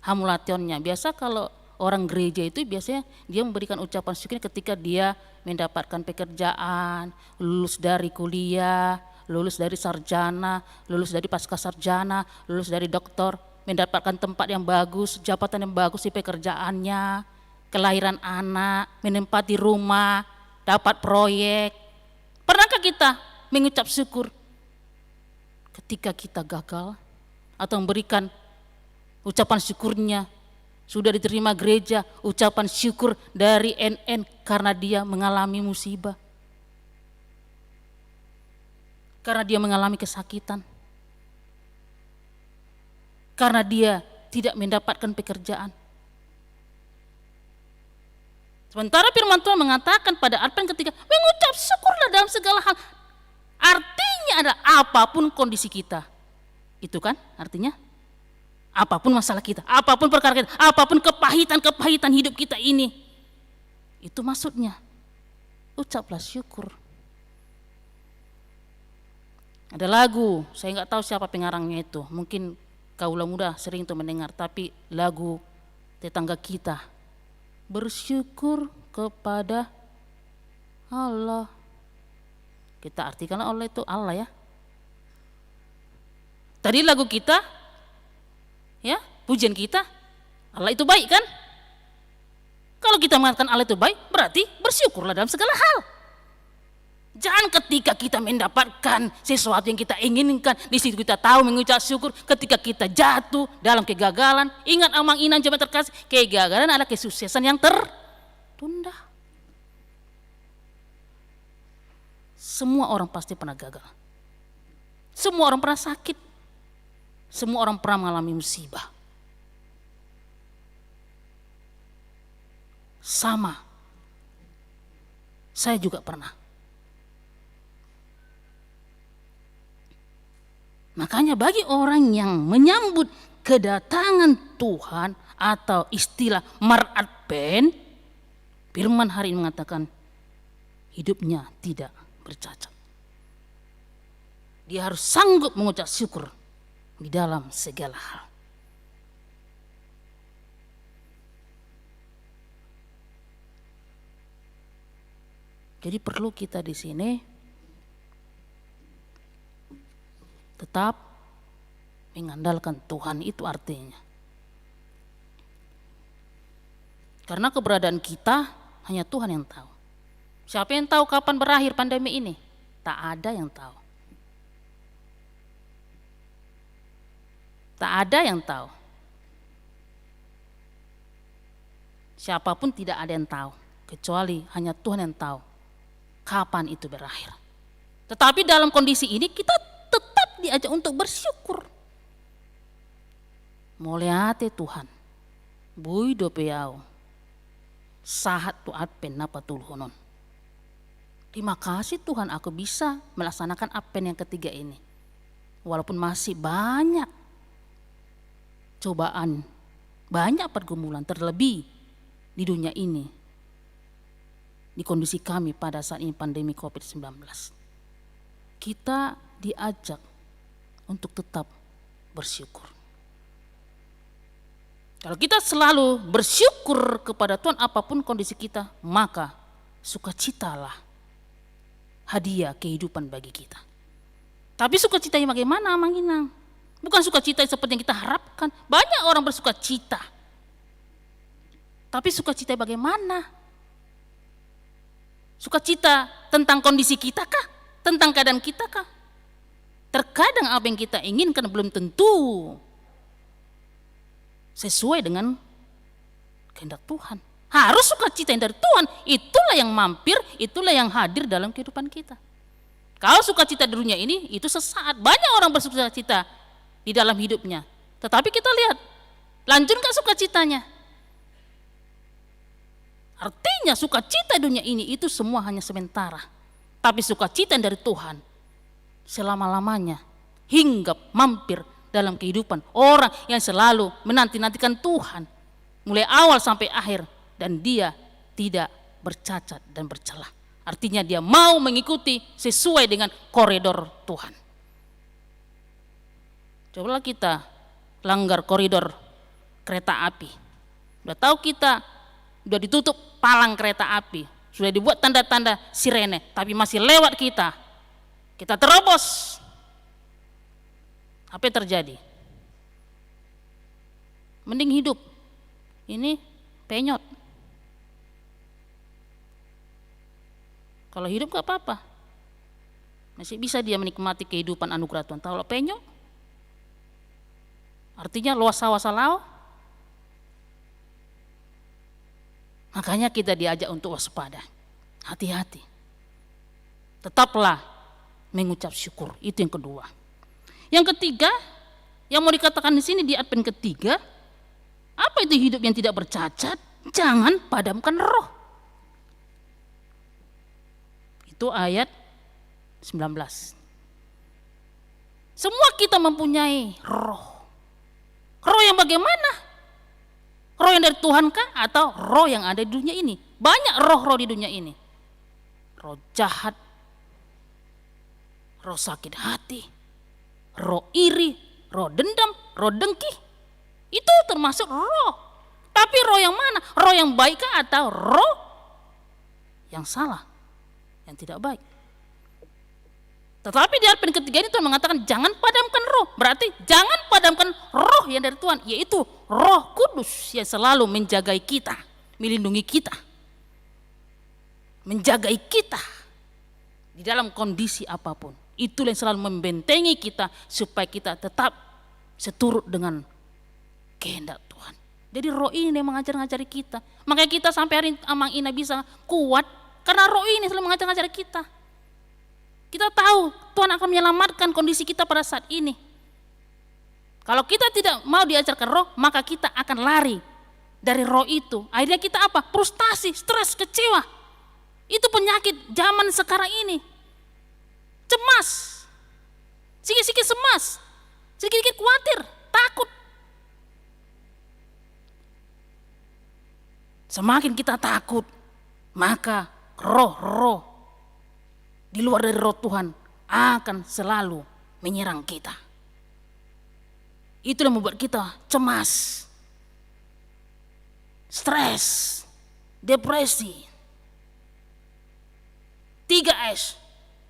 D: hamulationnya? Biasa kalau orang gereja itu biasanya dia memberikan ucapan syukur ketika dia mendapatkan pekerjaan, lulus dari kuliah, lulus dari sarjana, lulus dari pasca sarjana, lulus dari doktor, mendapatkan tempat yang bagus, jabatan yang bagus di pekerjaannya, kelahiran anak, menempati rumah, dapat proyek. Pernahkah kita mengucap syukur ketika kita gagal atau memberikan ucapan syukurnya? Sudah diterima gereja, ucapan syukur dari NN karena dia mengalami musibah, karena dia mengalami kesakitan, karena dia tidak mendapatkan pekerjaan. Sementara firman Tuhan mengatakan pada Advent ketiga, mengucap syukurlah dalam segala hal. Artinya ada apapun kondisi kita. Itu kan artinya? Apapun masalah kita, apapun perkara kita, apapun kepahitan hidup kita ini. Itu maksudnya. Ucaplah syukur. Ada lagu, saya nggak tahu siapa pengarangnya itu. Mungkin kaula muda sering tuh mendengar, tapi lagu tetangga kita. Bersyukur kepada Allah. Kita artikan Allah itu Allah ya. Tadi lagu kita, ya, pujian kita, Allah itu baik kan? Kalau kita mengatakan Allah itu baik, berarti bersyukurlah dalam segala hal. Jangan ketika kita mendapatkan sesuatu yang kita inginkan, di situ kita tahu mengucap syukur. Ketika kita jatuh dalam kegagalan, ingat amang inan jemaat terkasih, kegagalan adalah kesuksesan yang tertunda. semua orang pasti pernah gagal. Semua orang pernah sakit. Semua orang pernah mengalami musibah. Sama. Saya juga pernah. Makanya bagi orang yang menyambut kedatangan Tuhan atau istilah Maradvent, firman hari ini mengatakan hidupnya tidak bercacat. Dia harus sanggup mengucap syukur di dalam segala hal. Jadi perlu kita di sini tetap mengandalkan Tuhan, itu artinya. Karena keberadaan kita hanya Tuhan yang tahu. Siapa yang tahu kapan berakhir pandemi ini? Tak ada yang tahu. Tak ada yang tahu. Siapapun tidak ada yang tahu, kecuali hanya Tuhan yang tahu kapan itu berakhir. Tetapi dalam kondisi ini kita tetap diajak untuk bersyukur. Moliate Tuhan, bui dopeau, sahat tu apen napa tulhunon. Terima kasih Tuhan, aku bisa melaksanakan apen yang ketiga ini. Walaupun masih banyak cobaan, banyak pergumulan, terlebih di dunia ini, di kondisi kami pada saat ini pandemi COVID-19. Kita diajak untuk tetap bersyukur. Kalau kita selalu bersyukur kepada Tuhan apapun kondisi kita, maka sukacitalah hadiah kehidupan bagi kita. Tapi sukacitanya bagaimana, Mang Inang? Bukan sukacita seperti yang kita harapkan. Banyak orang bersukacita. Tapi sukacita bagaimana? Sukacita tentang kondisi kita kah? Tentang keadaan kita kah? Terkadang apa yang kita inginkan belum tentu sesuai dengan kehendak Tuhan. Harus sukacita yang dari Tuhan. Itulah yang mampir, itulah yang hadir dalam kehidupan kita. Kalau sukacita di dunia ini, itu sesaat. Banyak orang bersukacita di dalam hidupnya. Tetapi kita lihat, lanjut gak sukacitanya? Artinya sukacita dunia ini itu semua hanya sementara. Tapi sukacita yang dari Tuhan selama-lamanya hingga mampir dalam kehidupan orang yang selalu menanti-nantikan Tuhan mulai awal sampai akhir, dan dia tidak bercacat dan bercelah. Artinya dia mau mengikuti sesuai dengan koridor Tuhan. Cobalah kita langgar koridor kereta api. Udah tahu kita udah ditutup palang kereta api, sudah dibuat tanda-tanda sirene, tapi masih lewat kita. Kita terobos. Apa yang terjadi? Mending hidup. Ini penyot. Kalau hidup gak apa-apa. Masih bisa dia menikmati kehidupan anugerah Tuhan. Kalau penyot, artinya luas sawah salau. Makanya kita diajak untuk waspada. Hati-hati. Tetaplah mengucap syukur. Itu yang kedua. Yang ketiga, yang mau dikatakan di sini di Advent ketiga, apa itu hidup yang tidak bercacat? Jangan padamkan roh. Itu ayat 19. Semua kita mempunyai roh. Roh yang bagaimana? Roh yang dari Tuhan kah atau roh yang ada di dunia ini? Banyak roh-roh di dunia ini. Roh jahat, roh sakit hati, roh iri, roh dendam, roh dengki. Itu termasuk roh. Tapi roh yang mana? Roh yang baik kah atau roh yang salah, yang tidak baik? Tetapi di Advent ketiga ini Tuhan mengatakan jangan padamkan roh. Berarti jangan padamkan roh yang dari Tuhan, yaitu Roh Kudus yang selalu menjagai kita, melindungi kita, menjagai kita di dalam kondisi apapun. Itulah yang selalu membentengi kita supaya kita tetap seturut dengan kehendak Tuhan. Jadi roh ini yang mengajar-ngajari kita. Makanya kita sampai hari Amang Ina bisa kuat karena roh ini selalu mengajar-ngajari kita. Kita tahu Tuhan akan menyelamatkan kondisi kita pada saat ini. Kalau kita tidak mau diajarkan roh, maka kita akan lari dari roh itu. Akhirnya kita apa? Frustasi, stres, kecewa. Itu penyakit zaman sekarang ini. Cemas, sedikit-sedikit cemas, sedikit-sedikit khawatir, takut. Semakin kita takut, maka roh-roh di luar dari roh Tuhan akan selalu menyerang kita. Itu yang membuat kita cemas, stres, depresi. 3S,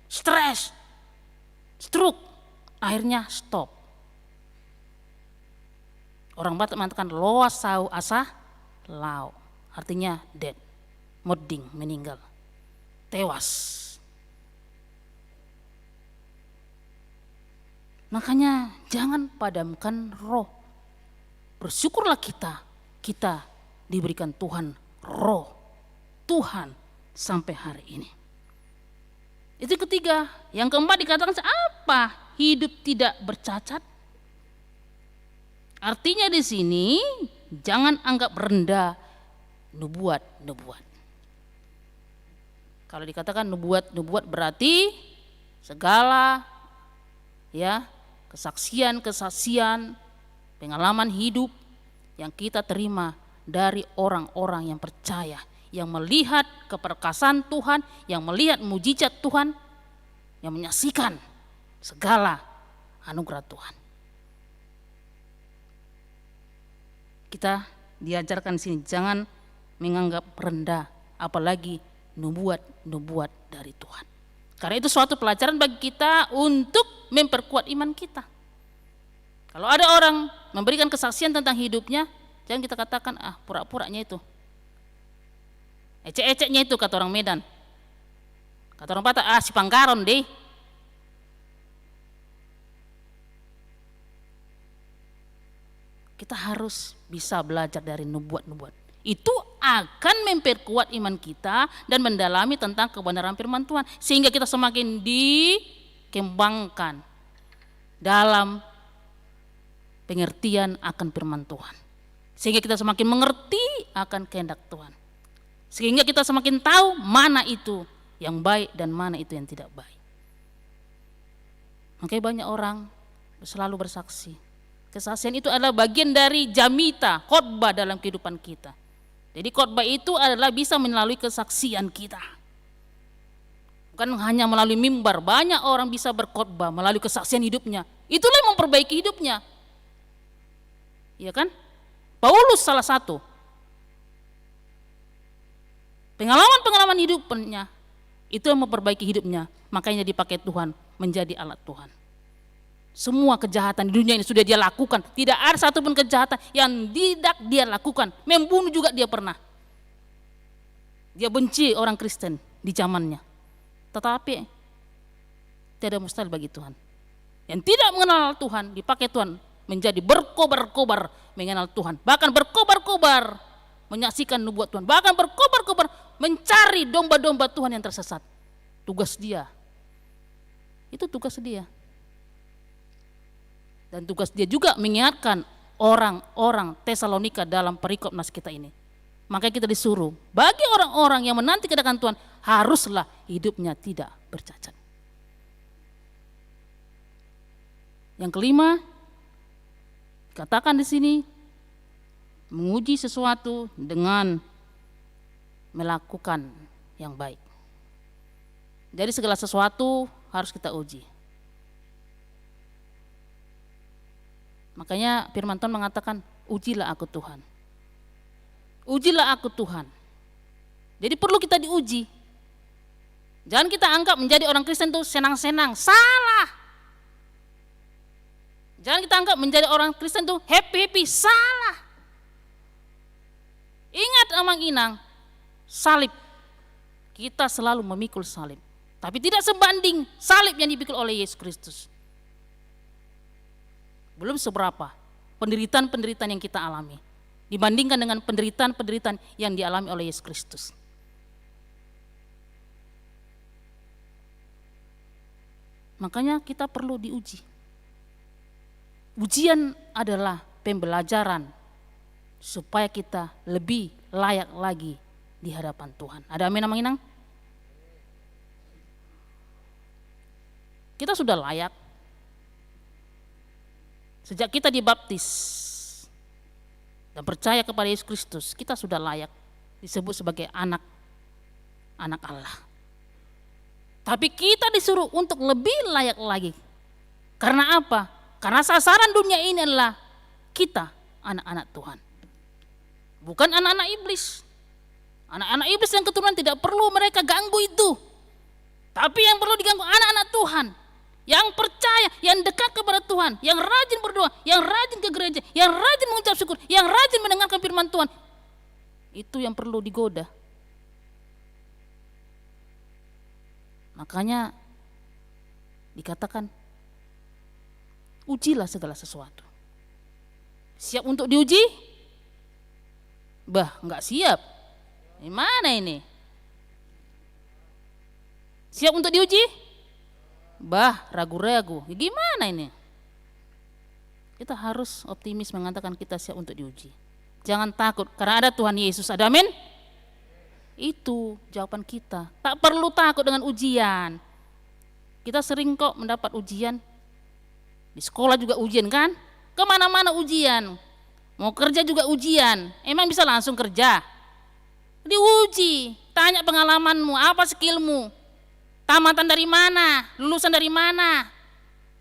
D: stres, stroke, akhirnya stop. Orang Batak mengatakan loa sau asa lau, artinya dead, mending, meninggal, tewas. Makanya jangan padamkan roh. Bersyukurlah kita diberikan Tuhan roh Tuhan sampai hari ini. Itu ketiga. Yang keempat dikatakan apa? Hidup tidak bercacat. Artinya di sini jangan anggap rendah nubuat. Kalau dikatakan nubuat berarti segala ya kesaksian, pengalaman hidup yang kita terima dari orang-orang yang percaya, yang melihat keperkasaan Tuhan, yang melihat mujizat Tuhan, yang menyaksikan segala anugerah Tuhan. Kita diajarkan di sini jangan menganggap rendah, apalagi nubuat dari Tuhan. Karena itu suatu pelajaran bagi kita untuk memperkuat iman kita. Kalau ada orang memberikan kesaksian tentang hidupnya, jangan kita katakan pura-puranya itu. Ecek-eceknya itu kata orang Medan. Kata orang Batak, si panggaron deh. Kita harus bisa belajar dari nubuat-nubuat. Itu akan memperkuat iman kita dan mendalami tentang kebenaran firman Tuhan. Sehingga kita semakin dikembangkan dalam pengertian akan firman Tuhan. Sehingga kita semakin mengerti akan kehendak Tuhan. Sehingga kita semakin tahu mana itu yang baik dan mana itu yang tidak baik. Makanya banyak orang selalu bersaksi. Kesaksian itu adalah bagian dari jamita, khotbah dalam kehidupan kita. Jadi khotbah itu adalah bisa melalui kesaksian kita. Bukan hanya melalui mimbar, banyak orang bisa berkhotbah melalui kesaksian hidupnya. Itulah yang memperbaiki hidupnya. Iya kan? Paulus salah satu. Pengalaman-pengalaman hidupnya itu yang memperbaiki hidupnya, makanya dipakai Tuhan menjadi alat Tuhan. Semua kejahatan di dunia ini sudah dia lakukan. Tidak ada satupun kejahatan yang tidak dia lakukan. Membunuh juga dia pernah. Dia benci orang Kristen di zamannya. Tetapi tidak mustahil bagi Tuhan. Yang tidak mengenal Tuhan dipakai Tuhan menjadi berkobar-kobar mengenal Tuhan. Bahkan berkobar-kobar menyaksikan nubuat Tuhan. Bahkan berkobar-kobar mencari domba-domba Tuhan yang tersesat. Tugas dia. Itu tugas dia. Dan tugas dia juga mengingatkan orang-orang Tesalonika dalam perikop nas kita ini. Makanya kita disuruh bagi orang-orang yang menanti kedatangan Tuhan haruslah hidupnya tidak bercacat. Yang kelima, katakan di sini menguji sesuatu dengan melakukan yang baik. Jadi segala sesuatu harus kita uji. Makanya firman Tuhan mengatakan, ujilah aku Tuhan. Ujilah aku Tuhan. Jadi perlu kita diuji. Jangan kita anggap menjadi orang Kristen itu senang-senang. Salah. Jangan kita anggap menjadi orang Kristen itu happy-happy. Salah. Ingat amang-inang, salib. Kita selalu memikul salib. Tapi tidak sebanding salib yang dipikul oleh Yesus Kristus. Belum seberapa penderitaan-penderitaan yang kita alami dibandingkan dengan penderitaan-penderitaan yang dialami oleh Yesus Kristus. Makanya kita perlu diuji. Ujian adalah pembelajaran supaya kita lebih layak lagi di hadapan Tuhan. Ada amin Amang Inang? Kita sudah layak. Sejak kita dibaptis dan percaya kepada Yesus Kristus, kita sudah layak disebut sebagai anak Allah. Tapi kita disuruh untuk lebih layak lagi. Karena apa? Karena sasaran dunia ini adalah kita, anak-anak Tuhan. Bukan anak-anak iblis. Anak-anak iblis dan keturunan tidak perlu mereka ganggu itu. Tapi yang perlu diganggu anak-anak Tuhan. Yang percaya, yang dekat kepada Tuhan. Yang rajin berdoa, yang rajin ke gereja, yang rajin mengucap syukur, yang rajin mendengarkan firman Tuhan. Itu yang perlu digoda. Makanya dikatakan, ujilah segala sesuatu. Siap untuk diuji? Enggak siap. Gimana ini? Siap untuk diuji? Ragu-ragu. Ya gimana ini? Kita harus optimis mengatakan kita siap untuk diuji. Jangan takut karena ada Tuhan Yesus. Ada amin? Itu jawaban kita. Tak perlu takut dengan ujian. Kita sering kok mendapat ujian. Di sekolah juga ujian kan? Kemana-mana ujian. Mau kerja juga ujian. Emang bisa langsung kerja? Diuji. Tanya pengalamanmu, apa skillmu? Tamatan dari mana? Lulusan dari mana?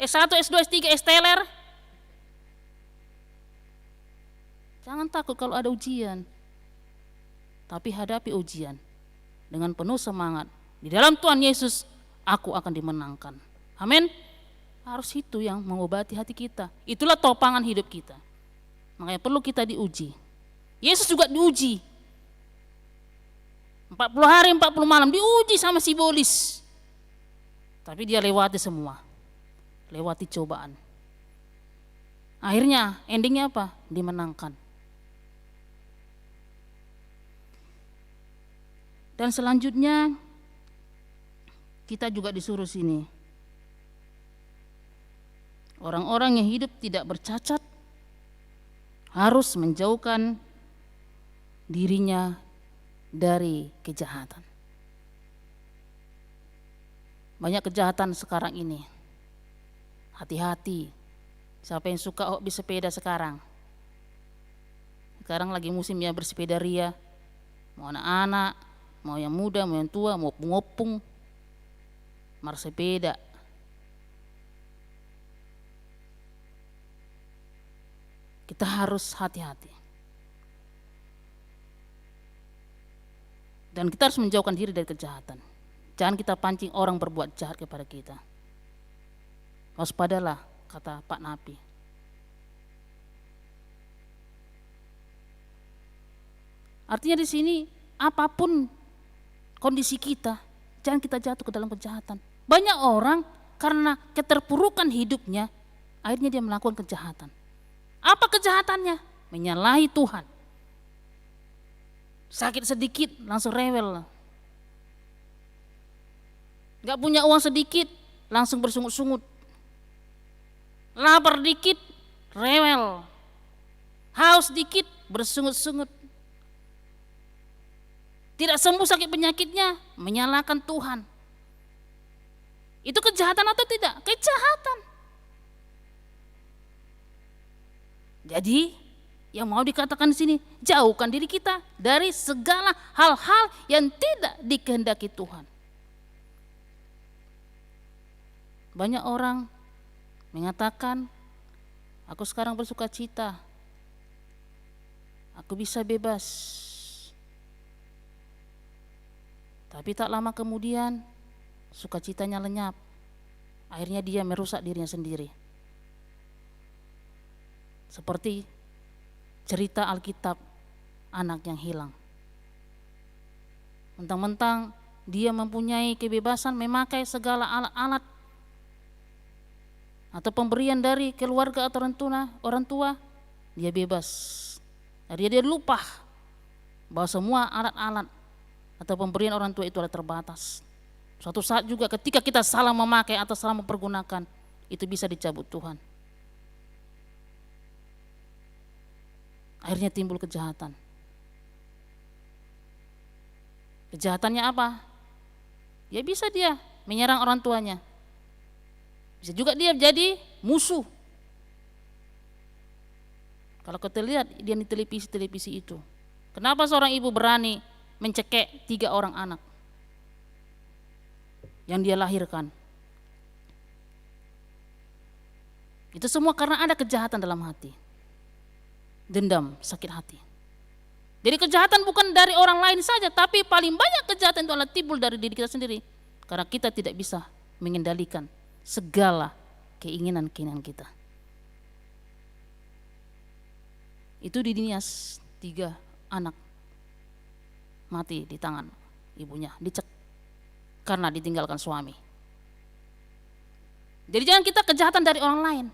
D: S1, S2, S3, S-teler? Jangan takut kalau ada ujian. Tapi hadapi ujian dengan penuh semangat. Di dalam Tuhan Yesus, aku akan dimenangkan. Amin. Harus itu yang mengobati hati kita. Itulah topangan hidup kita. Makanya perlu kita diuji. Yesus juga diuji. 40 hari, 40 malam diuji sama si iblis. Tapi dia lewati semua. Lewati cobaan. Akhirnya endingnya apa? Dimenangkan. Dan selanjutnya kita juga disuruh sini. Orang-orang yang hidup tidak bercacat harus menjauhkan dirinya dari kejahatan. Banyak kejahatan sekarang ini. Hati-hati. Siapa yang suka hobi sepeda sekarang? Sekarang lagi musim ya bersepeda ria. Mau anak-anak, mau yang muda, mau yang tua, mau ngopung, marsepeda. Kita harus hati-hati. Dan kita harus menjauhkan diri dari kejahatan. Jangan kita pancing orang berbuat jahat kepada kita. Waspadalah, kata Pak Napi. Artinya di sini apapun kondisi kita, jangan kita jatuh ke dalam kejahatan. Banyak orang karena keterpurukan hidupnya, akhirnya dia melakukan kejahatan. Apa kejahatannya? Menyalahi Tuhan. Sakit sedikit langsung rewel. Gak punya uang sedikit langsung bersungut-sungut. Lapar dikit rewel. Haus dikit bersungut-sungut. Tidak sembuh sakit penyakitnya, menyalahkan Tuhan. Itu kejahatan atau tidak? Kejahatan. Jadi, yang mau dikatakan di sini, jauhkan diri kita dari segala hal-hal yang tidak dikehendaki Tuhan. Banyak orang mengatakan, aku sekarang bersuka cita. Aku bisa bebas. Tapi tak lama kemudian sukacitanya lenyap. Akhirnya dia merusak dirinya sendiri. Seperti cerita Alkitab anak yang hilang. Mentang-mentang dia mempunyai kebebasan memakai segala alat-alat atau pemberian dari keluarga atau orang tua, dia bebas. Akhirnya dia lupa bahwa semua alat-alat atau pemberian orang tua itu adalah terbatas. Suatu saat juga ketika kita salah memakai atau salah mempergunakan, itu bisa dicabut Tuhan. Akhirnya timbul kejahatan. Kejahatannya apa? Ya bisa dia menyerang orang tuanya. Bisa juga dia jadi musuh. Kalau kita lihat dia di televisi itu. Kenapa seorang ibu berani mencekek 3 orang anak yang dia lahirkan? Itu semua karena ada kejahatan dalam hati. Dendam, sakit hati. Jadi kejahatan bukan dari orang lain saja, tapi paling banyak kejahatan itu adalah timbul dari diri kita sendiri. Karena kita tidak bisa mengendalikan segala keinginan-keinginan kita. Itu di Nias 3 anak mati di tangan ibunya, dicek karena ditinggalkan suami. Jadi jangan kita kejahatan dari orang lain.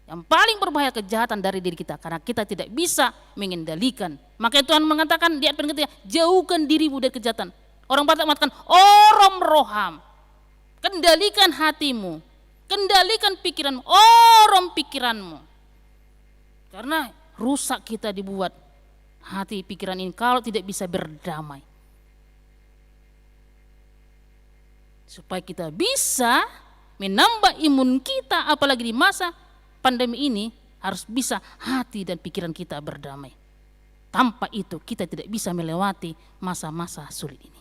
D: Yang paling berbahaya kejahatan dari diri kita karena kita tidak bisa mengendalikan. Makanya Tuhan mengatakan di ayat ketiga, jauhkan dirimu dari kejahatan. Orang Batak mengatakan orom roham. Kendalikan hatimu, kendalikan pikiranmu, orom pikiranmu. Karena rusak kita dibuat hati pikiran ini kalau tidak bisa berdamai. Supaya kita bisa menambah imun kita apalagi di masa pandemi ini harus bisa hati dan pikiran kita berdamai. Tanpa itu kita tidak bisa melewati masa-masa sulit ini.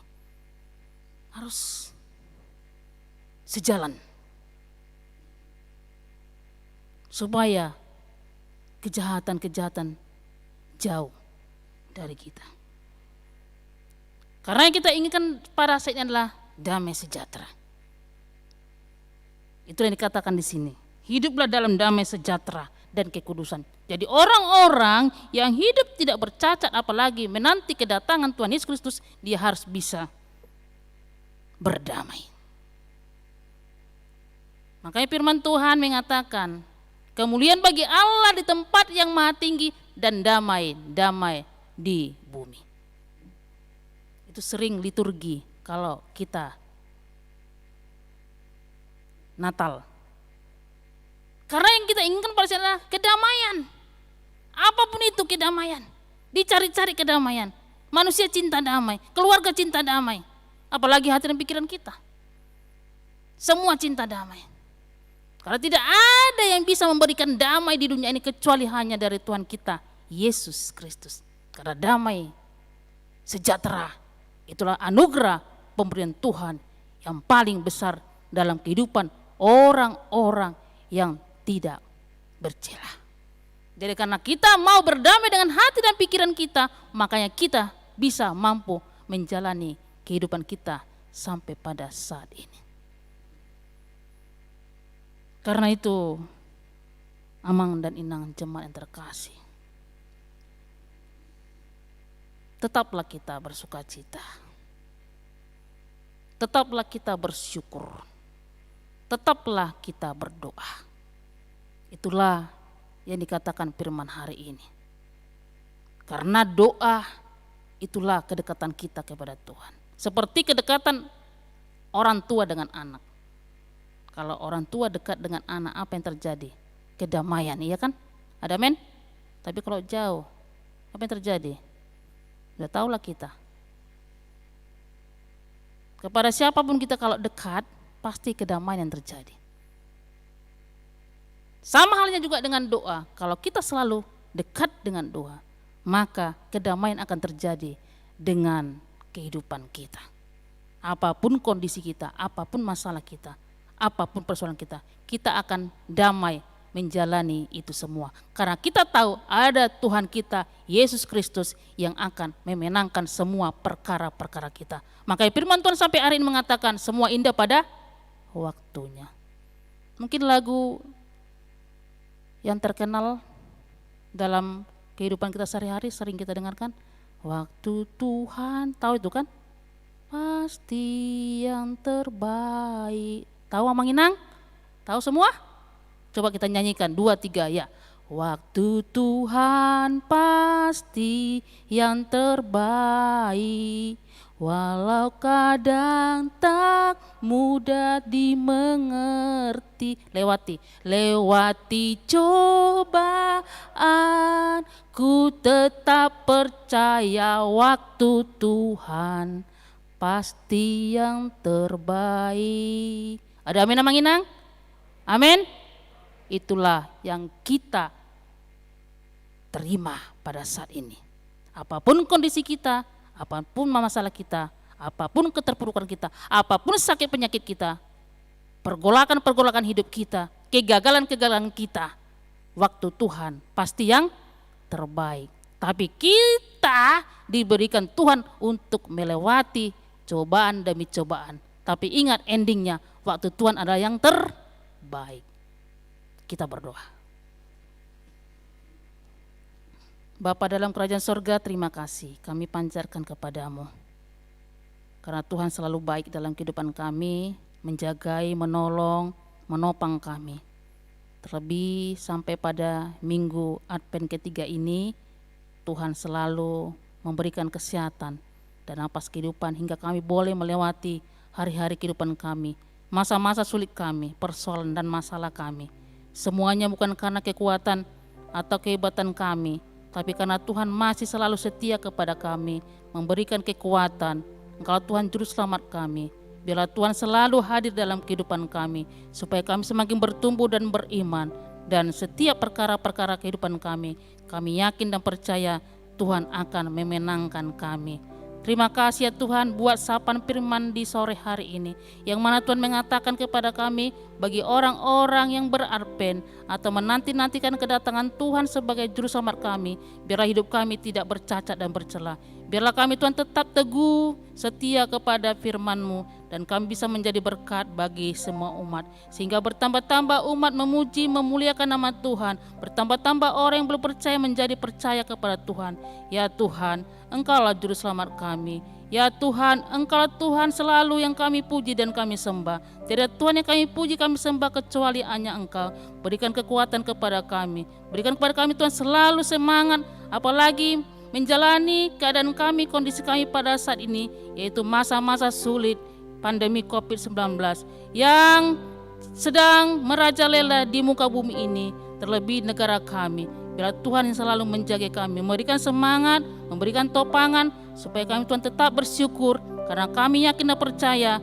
D: Harus sejalan. Supaya kejahatan-kejahatan jauh dari kita. Karena yang kita inginkan pada saat ini adalah damai sejahtera. Itu yang dikatakan di sini. Hiduplah dalam damai sejahtera dan kekudusan. Jadi orang-orang yang hidup tidak bercacat apalagi menanti kedatangan Tuhan Yesus Kristus, dia harus bisa berdamai. Makanya firman Tuhan mengatakan, kemuliaan bagi Allah di tempat yang maha tinggi dan damai di bumi. Itu sering liturgi kalau kita Natal. Karena yang kita inginkan pada saat adalah kedamaian. Apapun itu kedamaian. Dicari-cari kedamaian. Manusia cinta damai, keluarga cinta damai. Apalagi hati dan pikiran kita. Semua cinta damai. Karena tidak ada yang bisa memberikan damai di dunia ini kecuali hanya dari Tuhan kita, Yesus Kristus. Karena damai, sejahtera, itulah anugerah pemberian Tuhan yang paling besar dalam kehidupan orang-orang yang tidak bercela. Jadi karena kita mau berdamai dengan hati dan pikiran kita, makanya kita bisa mampu menjalani kehidupan kita sampai pada saat ini. Karena itu, Amang dan Inang jemaat yang terkasih, tetaplah kita bersuka cita. Tetaplah kita bersyukur. Tetaplah kita berdoa. Itulah yang dikatakan firman hari ini. Karena doa itulah kedekatan kita kepada Tuhan. Seperti kedekatan orang tua dengan anak. Kalau orang tua dekat dengan anak, apa yang terjadi? Kedamaian, iya kan? Ada men? Tapi kalau jauh, apa yang terjadi? Sudah tahulah kita. Kepada siapapun kita kalau dekat, pasti kedamaian yang terjadi. Sama halnya juga dengan doa. Kalau kita selalu dekat dengan doa, maka kedamaian akan terjadi dengan kehidupan kita. Apapun kondisi kita, apapun masalah kita, apapun persoalan kita, kita akan damai menjalani itu semua. Karena kita tahu ada Tuhan kita, Yesus Kristus, yang akan memenangkan semua perkara-perkara kita. Makanya firman Tuhan sampai hari ini mengatakan semua indah pada waktunya. Mungkin lagu yang terkenal dalam kehidupan kita sehari-hari sering kita dengarkan, waktu Tuhan, tahu itu kan? Pasti yang terbaik. Tahu Amang Inang? Tahu semua? Coba kita nyanyikan 2, 3 ya. Waktu Tuhan pasti yang terbaik. Walau kadang tak mudah dimengerti, lewati cobaan, ku tetap percaya waktu Tuhan pasti yang terbaik. Ada amin Amang Inang? Amin. Itulah yang kita terima pada saat ini. Apapun kondisi kita, apapun masalah kita, apapun keterpurukan kita, apapun sakit penyakit kita, pergolakan-pergolakan hidup kita, kegagalan-kegagalan kita, waktu Tuhan pasti yang terbaik. Tapi kita diberikan Tuhan untuk melewati cobaan demi cobaan. Tapi ingat endingnya, waktu Tuhan adalah yang terbaik. Kita berdoa. Bapa dalam kerajaan sorga, terima kasih kami pancarkan kepadamu. Karena Tuhan selalu baik dalam kehidupan kami, menjagai, menolong, menopang kami. Terlebih sampai pada minggu Advent ketiga ini, Tuhan selalu memberikan kesehatan dan napas kehidupan hingga kami boleh melewati hari-hari kehidupan kami, masa-masa sulit kami, persoalan dan masalah kami. Semuanya bukan karena kekuatan atau kehebatan kami, tapi karena Tuhan masih selalu setia kepada kami, memberikan kekuatan. Engkau Tuhan juru selamat kami. Biarlah Tuhan selalu hadir dalam kehidupan kami, supaya kami semakin bertumbuh dan beriman. Dan setiap perkara-perkara kehidupan kami yakin dan percaya Tuhan akan memenangkan kami. Terima kasih ya Tuhan buat sapaan firman di sore hari ini, yang mana Tuhan mengatakan kepada kami, bagi orang-orang yang berarpen atau menanti-nantikan kedatangan Tuhan sebagai juru selamat kami, biarlah hidup kami tidak bercacat dan bercela. Biarlah kami Tuhan tetap teguh, setia kepada firman-Mu, dan kami bisa menjadi berkat bagi semua umat. Sehingga bertambah-tambah umat memuji, memuliakan nama Tuhan. Bertambah-tambah orang yang belum percaya menjadi percaya kepada Tuhan. Ya Tuhan, Engkaulah juru selamat kami. Ya Tuhan, Engkaulah Tuhan selalu yang kami puji dan kami sembah. Tidak Tuhan yang kami puji, kami sembah kecuali hanya Engkau. Berikan kekuatan kepada kami. Berikan kepada kami Tuhan selalu semangat, apalagi menjalani keadaan kami, kondisi kami pada saat ini, yaitu masa-masa sulit pandemi COVID-19 yang sedang merajalela di muka bumi ini, terlebih negara kami. Biarlah Tuhan yang selalu menjaga kami, memberikan semangat, memberikan topangan, supaya kami Tuhan tetap bersyukur, karena kami yakin dan percaya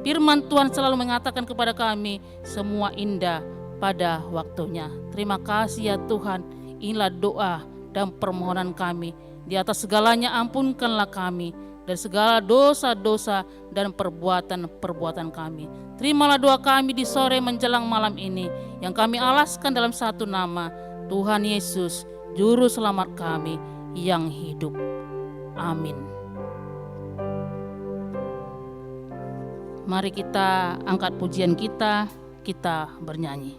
D: firman Tuhan selalu mengatakan kepada kami, semua indah pada waktunya. Terima kasih ya Tuhan, inilah doa dan permohonan kami. Di atas segalanya ampunkanlah kami dari segala dosa-dosa dan perbuatan-perbuatan kami. Terimalah doa kami di sore menjelang malam ini, yang kami alaskan dalam satu nama, Tuhan Yesus, Juru Selamat kami yang hidup. Amin. Mari kita angkat pujian kita bernyanyi.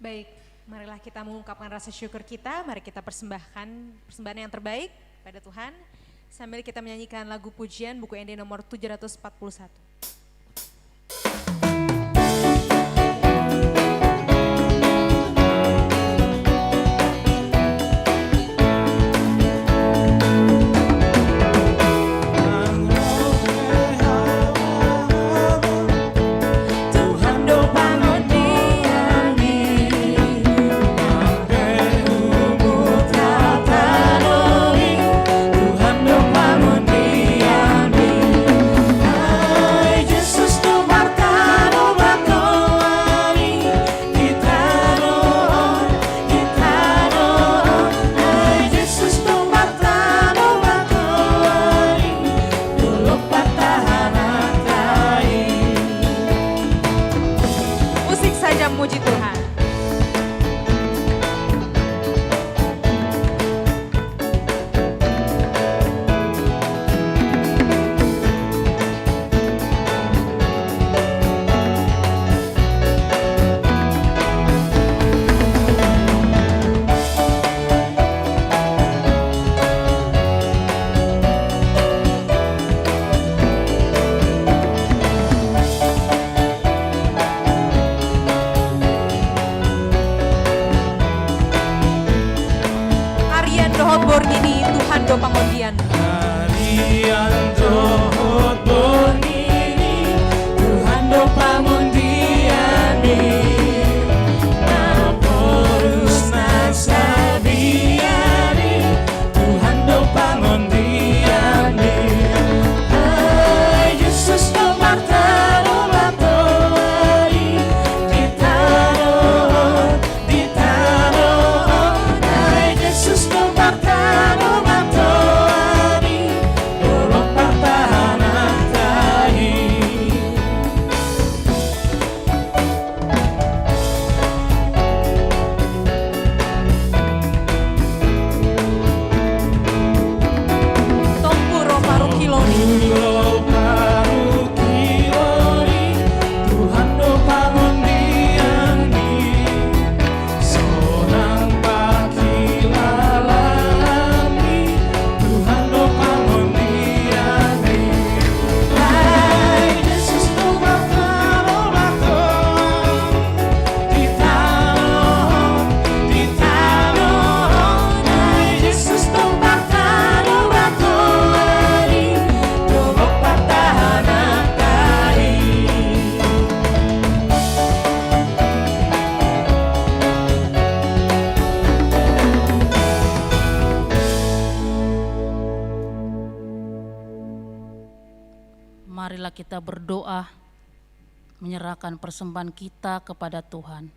A: Baik, marilah kita mengungkapkan rasa syukur kita. Mari kita persembahkan persembahan yang terbaik pada Tuhan, sambil kita menyanyikan lagu pujian buku ND nomor 741. Puji Tuhan. Ando Pangondian.
C: Harian dohot bonini Tuhan do pangundiani Naporus nasabiani Tuhan do pangundiani Ay Yesus do martano latori Ditano Ay Yesus do martano latori Dolong pertahanan tahi
A: Tompuro Parukiloni.
C: Pulau Parukiloni Tuhan do pangundiani Sonang pakilalami Tuhan do pangundiani Hai Yesus do martano Ditano Hai Yesus do martano Dolong pertahanan tahi
D: Marilah kita berdoa, menyerahkan persembahan kita kepada Tuhan.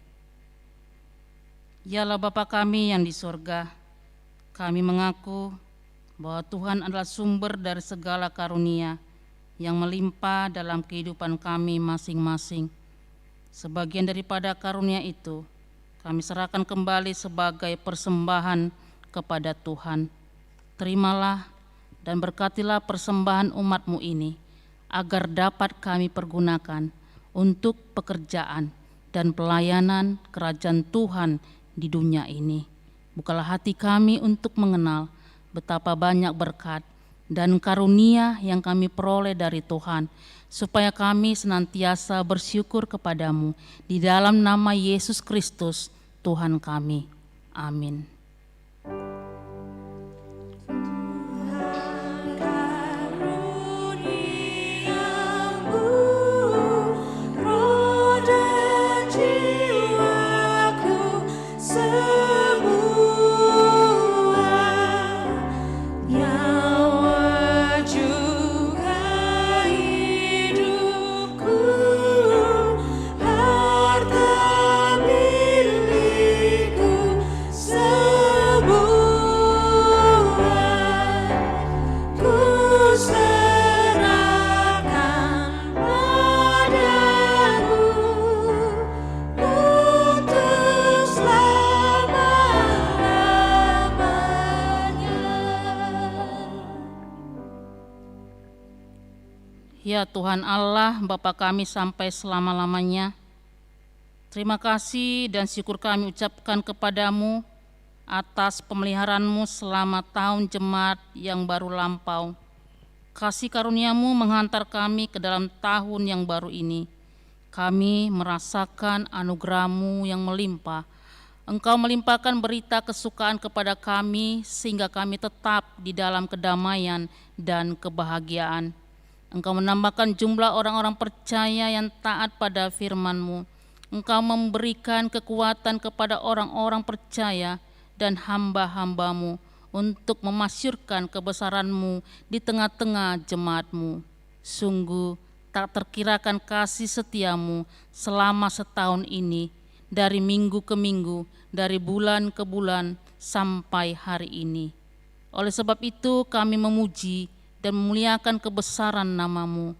D: Yalah Bapa kami yang di sorga, kami mengaku bahwa Tuhan adalah sumber dari segala karunia yang melimpah dalam kehidupan kami masing-masing. Sebagian daripada karunia itu, kami serahkan kembali sebagai persembahan kepada Tuhan. Terimalah dan berkatilah persembahan umat-Mu ini, agar dapat kami pergunakan untuk pekerjaan dan pelayanan kerajaan Tuhan di dunia ini. Bukalah hati kami untuk mengenal betapa banyak berkat dan karunia yang kami peroleh dari Tuhan, supaya kami senantiasa bersyukur kepadamu di dalam nama Yesus Kristus Tuhan kami. Amin.
C: Karuniamu, roh dan jiwaku semua, nyawa juga hidupku, harta milikku semua. Serahkan padamu untuk selama-lamanya.
D: Ya Tuhan Allah, Bapa kami sampai selama-lamanya, terima kasih dan syukur kami ucapkan kepadamu atas pemeliharaanmu selama tahun jemaat yang baru lampau. Kasih karuniamu menghantar kami ke dalam tahun yang baru ini. Kami merasakan anugerahmu yang melimpah. Engkau melimpahkan berita kesukaan kepada kami sehingga kami tetap di dalam kedamaian dan kebahagiaan. Engkau menambahkan jumlah orang-orang percaya yang taat pada firman-Mu. Engkau memberikan kekuatan kepada orang-orang percaya dan hamba-hamba-Mu untuk memasyurkan kebesaran-Mu di tengah-tengah jemaat-Mu. Sungguh tak terkirakan kasih setia-Mu selama setahun ini, dari minggu ke minggu, dari bulan ke bulan, sampai hari ini. Oleh sebab itu kami memuji dan memuliakan kebesaran nama-Mu.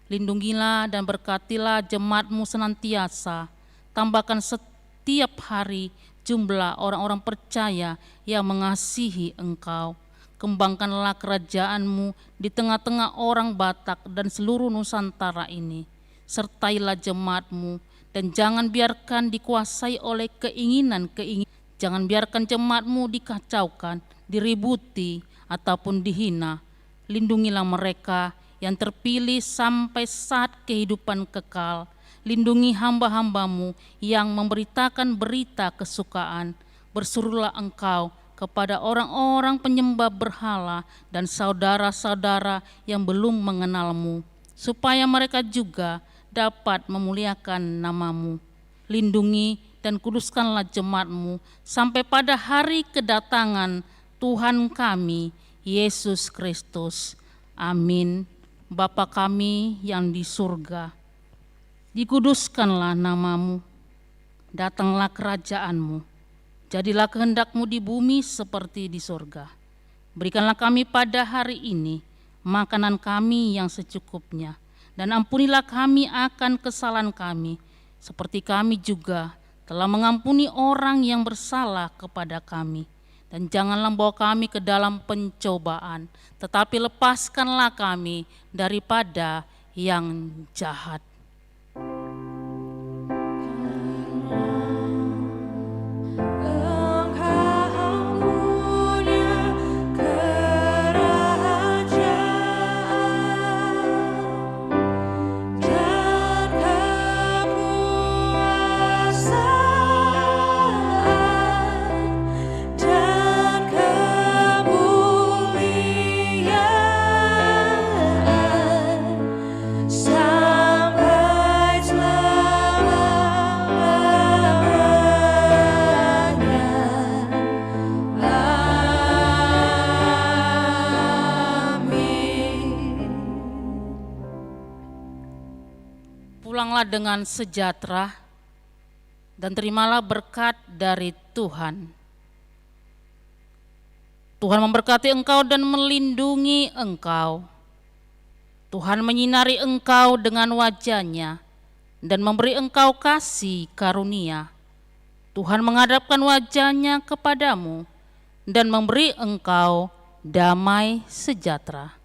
D: Lindungilah dan berkatilah jemaat-Mu senantiasa, tambahkan setiap hari jumlah orang-orang percaya yang mengasihi Engkau. Kembangkanlah kerajaan-Mu di tengah-tengah orang Batak dan seluruh Nusantara ini. Sertailah jemaat-Mu dan jangan biarkan dikuasai oleh keinginan-keinginan. Jangan biarkan jemaat-Mu dikacaukan, diributi, ataupun dihina. Lindungilah mereka yang terpilih sampai saat kehidupan kekal. Lindungi hamba-hamba-Mu yang memberitakan berita kesukaan. Berserulah Engkau kepada orang-orang penyembah berhala dan saudara-saudara yang belum mengenal-Mu, supaya mereka juga dapat memuliakan nama-Mu. Lindungi dan kuduskanlah jemaat-Mu sampai pada hari kedatangan Tuhan kami, Yesus Kristus. Amin. Bapa kami yang di surga, dikuduskanlah nama-Mu, datanglah kerajaan-Mu, jadilah kehendak-Mu di bumi seperti di surga. Berikanlah kami pada hari ini makanan kami yang secukupnya, dan ampunilah kami akan kesalahan kami, seperti kami juga telah mengampuni orang yang bersalah kepada kami. Dan janganlah bawa kami ke dalam pencobaan, tetapi lepaskanlah kami daripada yang jahat.
C: Engkau punya kerajaan dan kekuasaan dan kemuliaan sampai
D: Pulanglah dengan sejahtera dan terimalah berkat dari Tuhan. Tuhan memberkati engkau dan melindungi engkau. Tuhan menyinari engkau dengan wajah-Nya dan memberi engkau kasih karunia. Tuhan menghadapkan wajah-Nya kepadamu dan memberi engkau damai sejahtera.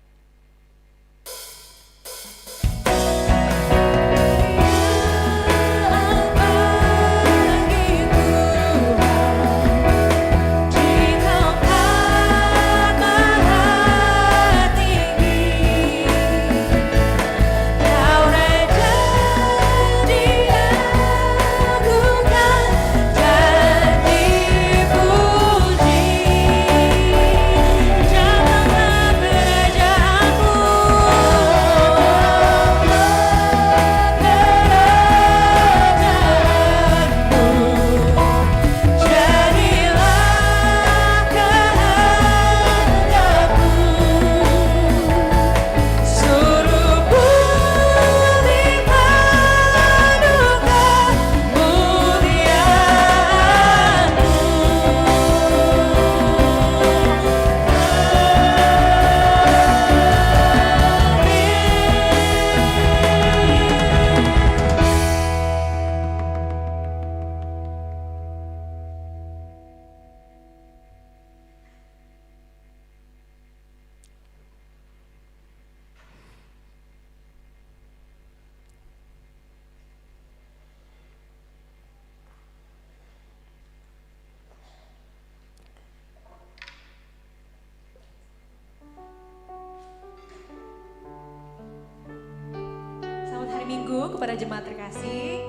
A: Selamat hari Minggu kepada jemaat terkasih.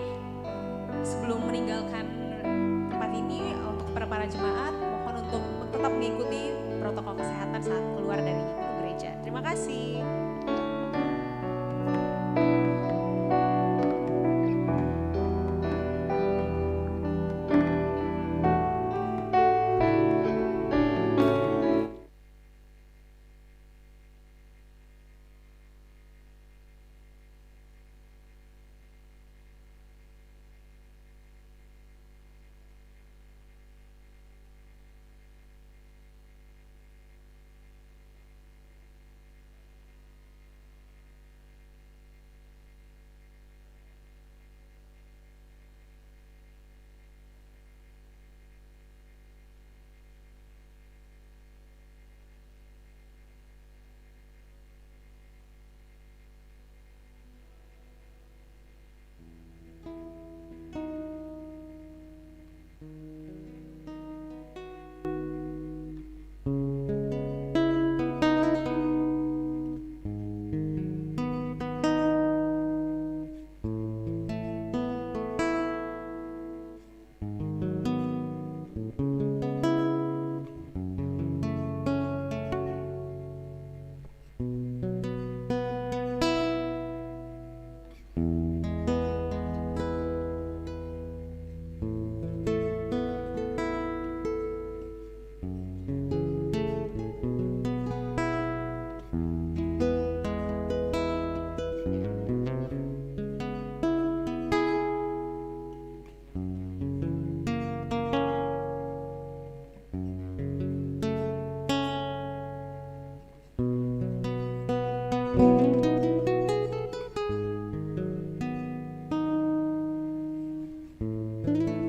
A: Sebelum meninggalkan tempat ini, untuk para jemaat mohon untuk tetap mengikuti protokol kesehatan saat keluar dari gereja. Terima kasih.
C: Tuhan.